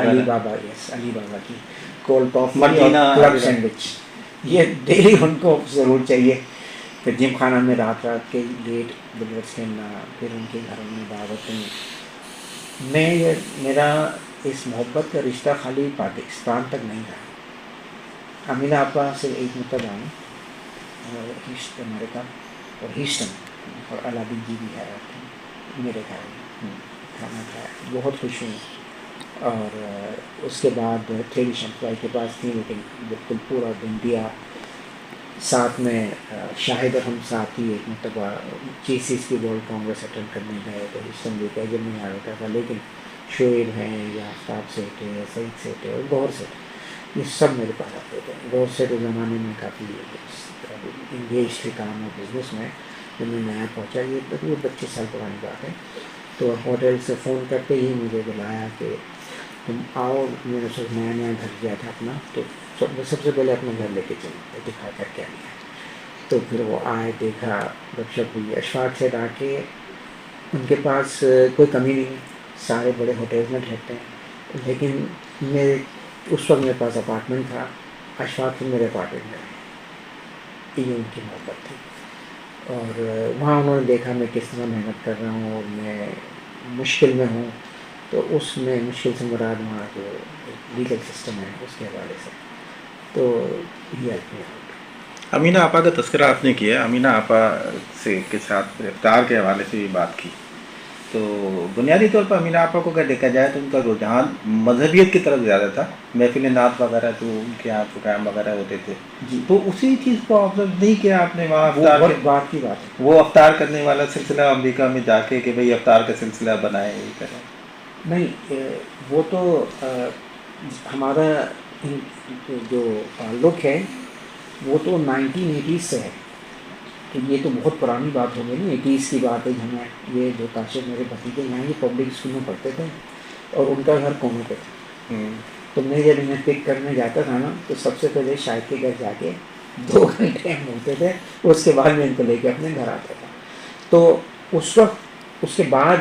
کی کولڈ کافی اور کلب سینڈوچ, یہ ڈیلی ان کو ضرور چاہیے. پھر جم خانہ میں رات کے لیٹ بلیئرس کھیلنا, پھر ان کے گھروں میں دعوتیں. میں میرا اس محبت کا رشتہ خالی پاکستان تک نہیں رہا. امینہ آپا سے ایک مرتبہ ایسٹ امریکہ اور ہیوسٹن, اور علادین جی بھی آیا تھے میرے گھر میں, کھانا کھایا, بہت خوش ہوں. اور اس کے بعد تھیری شمپائی کے پاس تھی, لیکن بالکل پورا دن دیا. ساتھ میں شاہد اور ہم ساتھ ہی ایک مرتبہ GCs کی ورلڈ کانگریس اٹینڈ کرنے گئے, تو ہیوسٹن بھی کہہ جب نہیں آ رہا تھا, لیکن شعیب ہیں یا آفتاب سیٹھ ہے, سعید سیٹھ ہے, اور گور سیٹھ, یہ سب میرے پاس آتے تھے. گور سیٹھ اس زمانے میں کافی انگیج تھے کام اور بزنس میں. جب میں نیا پہنچا, یہ 25 سال پرانی بات ہے, تو ہوٹل سے فون کرتے ہی مجھے بلایا کہ تم آؤ. میں نے سب نیا نیا گھر لیا تھا اپنا, تو سب سے پہلے اپنا گھر لے کے چلے, دکھا کر کے آیا. تو پھر وہ آئے, دیکھا, گپ شپ ہوئی. اشفاق سے آ کے ان کے پاس کوئی کمی نہیں ہے, سارے بڑے ہوٹلز میں رہتے ہیں, لیکن میرے اس وقت میرے پاس اپارٹمنٹ تھا. اشفاق سے میرے اپارٹمنٹ میں رہے, یہ ان کی محبت تھی. اور وہاں انہوں نے دیکھا میں کس طرح محنت کر رہا ہوں, اور میں مشکل میں ہوں. تو اس میں مشکل سے مراد وہاں جو لیگل سسٹم ہے اس کے حوالے سے, تو یہ آدمی آؤٹ. امینہ آپا کا تذکرہ آپ نے کیا. امینہ آپا سے کے ساتھ افطار کے حوالے سے بھی بات کی. تو بنیادی طور پر امینہ آپا کو اگر دیکھا جائے تو ان کا رجحان مذہبیت کی طرف زیادہ تھا. محفل نعت وغیرہ جو ان کے یہاں پروگرام وغیرہ ہوتے تھے, جی, تو اسی چیز کو آبزرو نہیں کیا آپ نے وہاں وہ افطار بہت کے, بات کی بات ہے. وہ افطار کرنے والا سلسلہ امریکہ میں جا کے کہ بھئی افطار کا سلسلہ بنائیں, یہ کریں؟ نہیں, وہ تو ہمارا جو تعلق ہے وہ تو 1980s سے ہے. تو یہ تو بہت پرانی بات ہو گئی نا, 80s کی بات ہے. ہمیں یہ جو کاشف میرے بھتیجے یہاں یہ پبلک اسکول میں پڑھتے تھے, اور ان کا گھر کونے پہ تھا. تو میں جب انہیں پک کرنے جاتا تھا نا, تو سب سے پہلے شاہد کے گھر جا کے 2 گھنٹے ہم ہوتے تھے, اس کے بعد میں ان کو لے کے اپنے گھر آتا تھا. تو اس وقت اس کے بعد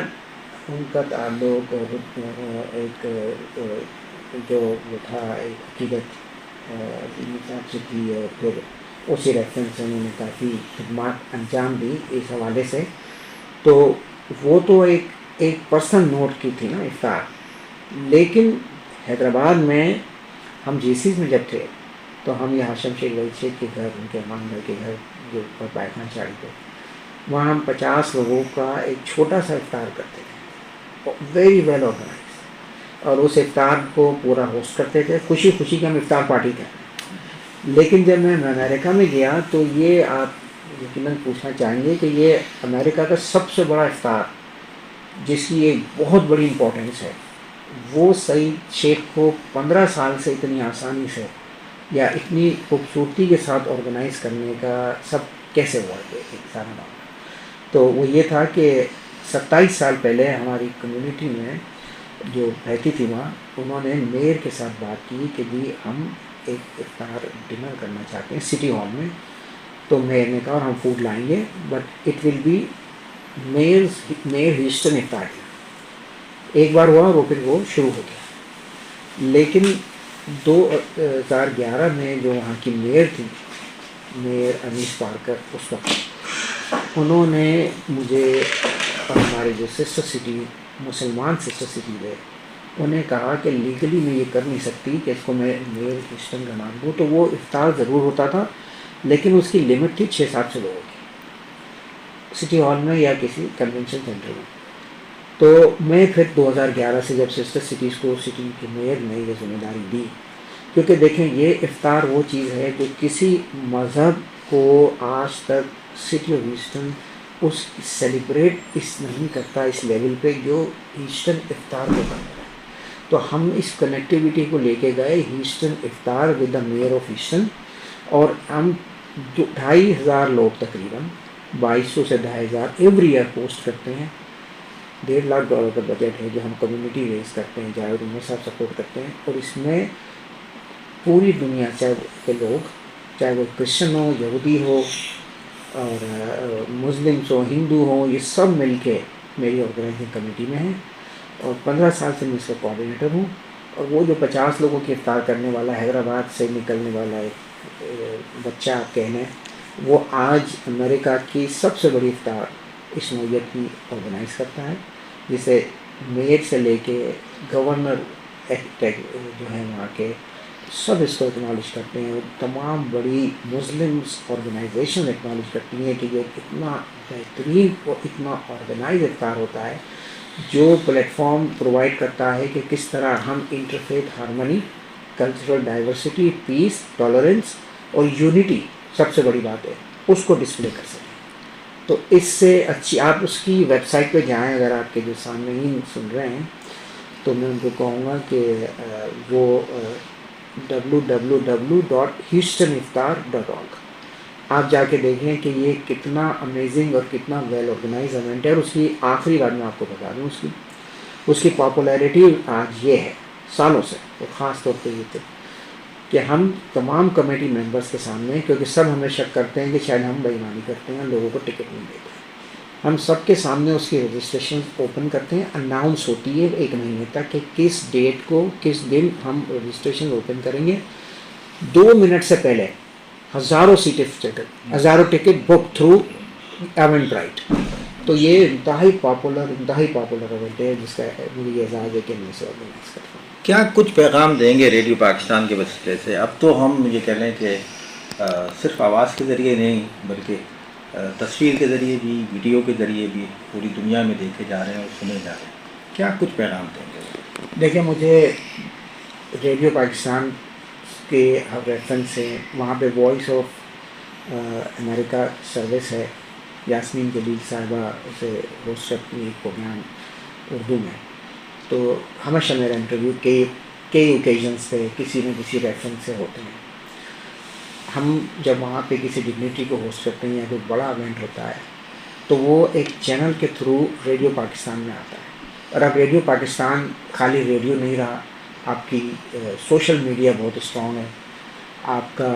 ان کا تعلق اور ایک جو وہ تھا ایک عقیدت سے کی, اور پھر اسی ریفرنس سے انہوں نے کافی خدمات انجام دی اس حوالے سے. تو وہ تو ایک پرسنل نوٹ کی تھی نا افطار. لیکن حیدرآباد میں ہم جیسیز میں جب تھے تو ہم یہ ہاشم شیخ ولی شیخ کے گھر, ان کے امان بھائی کے گھر جو اوپر پائخان چاڑی پہ, وہاں ہم 50 لوگوں کا ایک چھوٹا سا افطار کرتے تھے, ویری ویل آرگنائز. اور اس افطار کو پورا ہوسٹ کرتے تھے, خوشی خوشی کا ہم افطار پارٹی کرتے. لیکن جب میں امریکہ میں گیا تو یہ آپ یقیناً پوچھنا چاہیں گے کہ یہ امریکہ کا سب سے بڑا افطار جس کی ایک بہت بڑی امپورٹنس ہے, وہ سعید شیخ کو 15 سال سے اتنی آسانی سے یا اتنی خوبصورتی کے ساتھ آرگنائز کرنے کا سب کیسے ہوا ایک سارا معاملہ. تو وہ یہ تھا کہ 27 سال پہلے ہماری کمیونٹی میں جو رہتی تھی وہاں, انہوں نے میئر کے ساتھ بات کی کہ جی ہم ایک افطار ڈنر کرنا چاہتے ہیں سٹی ہال میں. تو میئر نے کہا ہم فوڈ لائیں گے, but it will be mayor Houston افطار. ایک بار ہوا وہ پھر وہ شروع ہو گیا. لیکن 2011 میں جو وہاں کی میئر تھی, میئر انیس پارکر, اس وقت انہوں نے مجھے اور ہمارے جو سسٹر سٹی مسلمان سسٹر سٹی ہے انہیں کہا کہ لیگلی میں یہ کر نہیں سکتی کہ اس کو میں میئر ہیوسٹن کا نام دوں. تو وہ افطار ضرور ہوتا تھا, لیکن اس کی لمٹ تھی 6-7 لوگوں کی سٹی ہال میں یا کسی کنونشن سینٹر میں. تو میں پھر 2011 سے جب سسٹر سٹیز کو سٹی کے میئر نے یہ ذمہ داری دی, کیونکہ دیکھیں یہ افطار وہ چیز ہے جو کسی مذہب کو آج تک سٹی آف ہیوسٹن اس سیلیبریٹ اس نہیں کرتا اس لیول پہ جو ہیوسٹن افطار کو کرتا ہے. تو ہم اس کنیکٹیویٹی کو لے کے گئے ہیوسٹن افطار with the measure of Houston, اور ہم 2500 لوگ تقریباً 2200 سے 2500 ایوری ایئر پوسٹ کرتے ہیں. $1.5 لاکھ کا بجٹ ہے جو ہم کمیونٹی ریز کرتے ہیں, جاوید عمر صاحب سپورٹ کرتے ہیں. اور اس میں پوری دنیا چاہے کے لوگ, چاہے وہ کرسچن ہو, یہودی ہو, اور مسلمس ہو, ہندو ہوں, یہ سب مل کے میری آرگنائزنگ کمیٹی میں ہیں. اور 15 سال سے میں اس کا کوآرڈینیٹر ہوں. اور وہ جو 50 لوگوں کی افطار کرنے والا حیدرآباد سے نکلنے والا ایک بچہ آپ کہنے, وہ آج امریکہ کی سب سے بڑی افطار اس نوعیت کی آرگنائز کرتا ہے, جسے میئر سے لے کے گورنر جو ہیں وہاں کے سب اس کو اکنالج کرتے ہیں. تمام بڑی مسلمس آرگنائزیشن اکنالج کرتی ہیں کہ یہ اتنا بہترین اور اتنا آرگنائز افطار ہوتا ہے جو پلیٹ فارم پرووائڈ کرتا ہے کہ کس طرح ہم انٹرفیتھ ہارمنی, کلچرل ڈائیورسٹی, پیس, ٹالرنس اور یونٹی سب سے بڑی بات ہے اس کو ڈسپلے کر سکیں. تو اس سے اچھی آپ اس کی ویب سائٹ پہ جائیں, اگر آپ کے جو سامعین سن رہے ہیں تو میں ان کو کہوں گا کہ وہ www.houstoniftar.org آپ جا کے دیکھیں کہ یہ کتنا امیزنگ اور کتنا ویل آرگنائز ایونٹ ہے. اور اس کی آخری بات میں آپ کو بتا دوں, اس کی پاپولیرٹی آج یہ ہے سالوں سے، وہ خاص طور پہ یہ تھے کہ ہم تمام کمیٹی ممبرس کے سامنے، کیونکہ سب ہمیں شک کرتے ہیں کہ شاید ہم بے ایمانی کرتے ہیں، لوگوں کو ٹکٹ نہیں دیتے، ہم سب کے سامنے اس کی رجسٹریشن اوپن کرتے ہیں، اناؤنس ہوتی ہے 1 مہینے تک کہ کس ڈیٹ کو کس دن ہم رجسٹریشن اوپن کریں گے. 2 منٹ سے پہلے ہزاروں ticket book through event right. تو یہ انتہائی پاپولر ایونٹ ہے جس کا مجھے یہ اعزاز ہے کہ میں اسے آرگنائز کرتا ہوں. کیا کچھ پیغام دیں گے ریڈیو پاکستان کے وسیلے سے؟ اب تو ہم یہ کہہ لیں کہ صرف آواز کے ذریعے نہیں بلکہ تصویر کے ذریعے بھی، ویڈیو کے ذریعے بھی پوری دنیا میں دیکھے جا رہے ہیں اور سنے جا رہے ہیں. کیا کچھ پیغام دیں گے؟ دیکھیں، مجھے ریڈیو پاکستان کے ریفرنس سے وہاں پہ وائس آف امریکہ سروس ہے، یاسمین جلیل صاحبہ سے ہوسٹ کرتی ایک پروگرام اردو میں. تو ہمیشہ میرا انٹرویو کئی اوکیزنس پہ کسی نہ کسی ریفرنس سے ہوتے ہیں. ہم جب وہاں پہ کسی ڈگنیٹری کو ہوسٹ کرتے ہیں یا کوئی بڑا ایونٹ ہوتا ہے تو وہ ایک چینل کے تھرو ریڈیو پاکستان میں آتا ہے. اور اب ریڈیو پاکستان خالی ریڈیو نہیں رہا، آپ کی سوشل میڈیا بہت اسٹرانگ ہے. آپ کا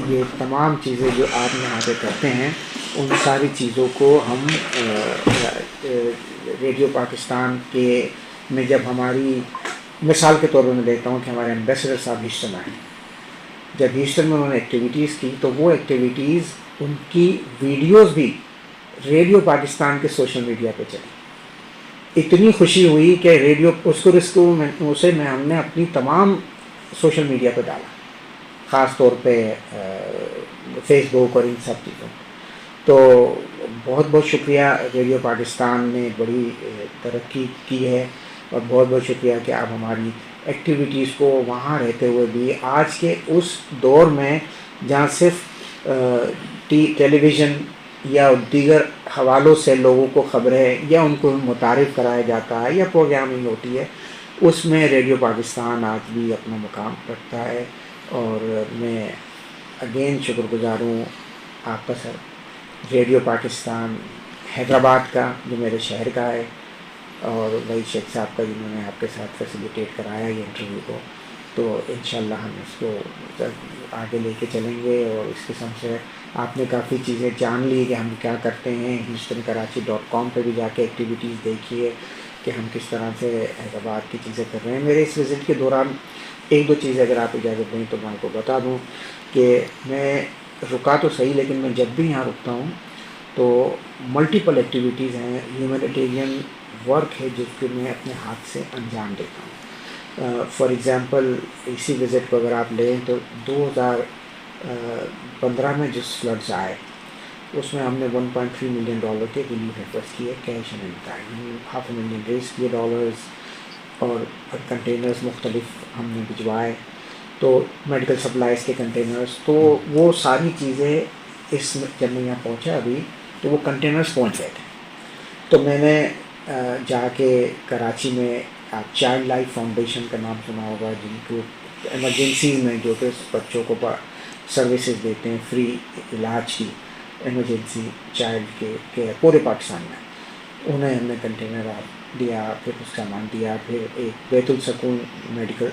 یہ تمام چیزیں جو آپ یہاں پہ کرتے ہیں ان ساری چیزوں کو ہم ریڈیو پاکستان کے میں جب ہماری مثال کے طور پر میں دیکھتا ہوں کہ ہمارے ایمبیسڈر صاحب ہیوسٹن آئے، جب ہیوسٹن میں انہوں نے ایکٹیویٹیز کی تو وہ ایکٹیویٹیز ان کی ویڈیوز بھی ریڈیو پاکستان کے سوشل میڈیا پہ چلی. اتنی خوشی ہوئی کہ ریڈیو اسے ہم نے اپنی تمام سوشل میڈیا پہ ڈالا، خاص طور پہ فیس بک اور ان سب چیزوں. تو بہت بہت شکریہ، ریڈیو پاکستان نے بڑی ترقی کی ہے، اور بہت بہت شکریہ کہ آپ ہماری ایکٹیویٹیز کو وہاں رہتے ہوئے بھی آج کے اس دور میں جہاں صرف ٹیلی ویژن یا دیگر حوالوں سے لوگوں کو خبریں یا ان کو متعارف کرایا جاتا ہے یا پروگرامنگ ہوتی ہے، اس میں ریڈیو پاکستان آج بھی اپنا مقام رکھتا ہے. اور میں اگین شکر گزار ہوں آپ کا سر، ریڈیو پاکستان حیدرآباد کا جو میرے شہر کا ہے، اور وہی شیخ صاحب کا جنہوں نے آپ کے ساتھ فیسیلیٹیٹ کرایا یہ انٹرویو کو. تو انشاءاللہ ہم اس کو آگے لے کے چلیں گے. اور اس قسم سے آپ نے کافی چیزیں جان لی کہ ہم کیا کرتے ہیں. HoustonKarachi.com پہ بھی جا کے ایکٹیویٹیز دیکھیے کہ ہم کس طرح سے حیدرآباد کی چیزیں کر رہے ہیں. میرے اس وزٹ کے دوران 1-2 چیزیں اگر آپ اجازت دیں تو میں آپ کو بتا دوں کہ میں رکا تو صحیح، لیکن میں جب بھی یہاں رکتا ہوں تو ملٹیپل ایکٹیویٹیز ہیں، ہیومینیٹیرین ورک ہے جس کو میں اپنے ہاتھ سے انجام دیتا ہوں. فار ایگزامپل اسی وزٹ کو اگر آپ لیں تو 2015 میں جس فلڈز آئے اس میں ہم نے $1.3 ملین کے ریلیف ایفرٹس کیے، کیش اینڈ ٹائم. $500,000 ریز کیے ڈالرز، اور کنٹینرز مختلف ہم نے بھجوائے، تو میڈیکل سپلائز کے کنٹینرز. تو وہ ساری چیزیں اس میں جب میں یہاں پہنچا ابھی تو وہ کنٹینرز پہنچ گئے تھے. تو میں نے جا کے کراچی میں آپ چائلڈ لائف فاؤنڈیشن کا نام سنا ہوگا، جن کو ایمرجنسیز میں جو کہ بچوں کو سروسز دیتے ہیں فری علاج کی، ایمرجنسی چائلڈ کے پورے پاکستان میں، انہیں ہم نے کنٹینر دیا، پھر کچھ سامان دیا. پھر ایک بیت السکون میڈیکل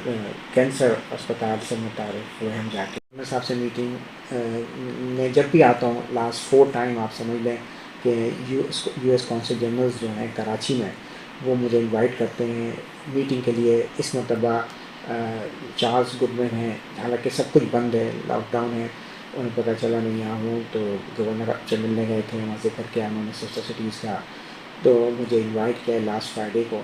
کینسر اسپتال سے متعارف ہوئے ہم جا کے. میں صاحب سے میٹنگ میں جب بھی آتا ہوں لاسٹ 4 ٹائم آپ سمجھ لیں کہ یو ایس کونسل جنرلز جو ہیں کراچی میں وہ مجھے انوائٹ کرتے ہیں میٹنگ کے لیے. اس مرتبہ چارلس گڈمن ہیں، حالانکہ سب کچھ بند ہے، لاک ڈاؤن ہے، انہیں پتہ چلا نہیں یہاں ہوں تو گورنر سے ملنے گئے تھے، وہاں سے کر کے انہوں نے سسٹر سٹیز کا تو مجھے انوائٹ کیا لاسٹ فرائیڈے کو.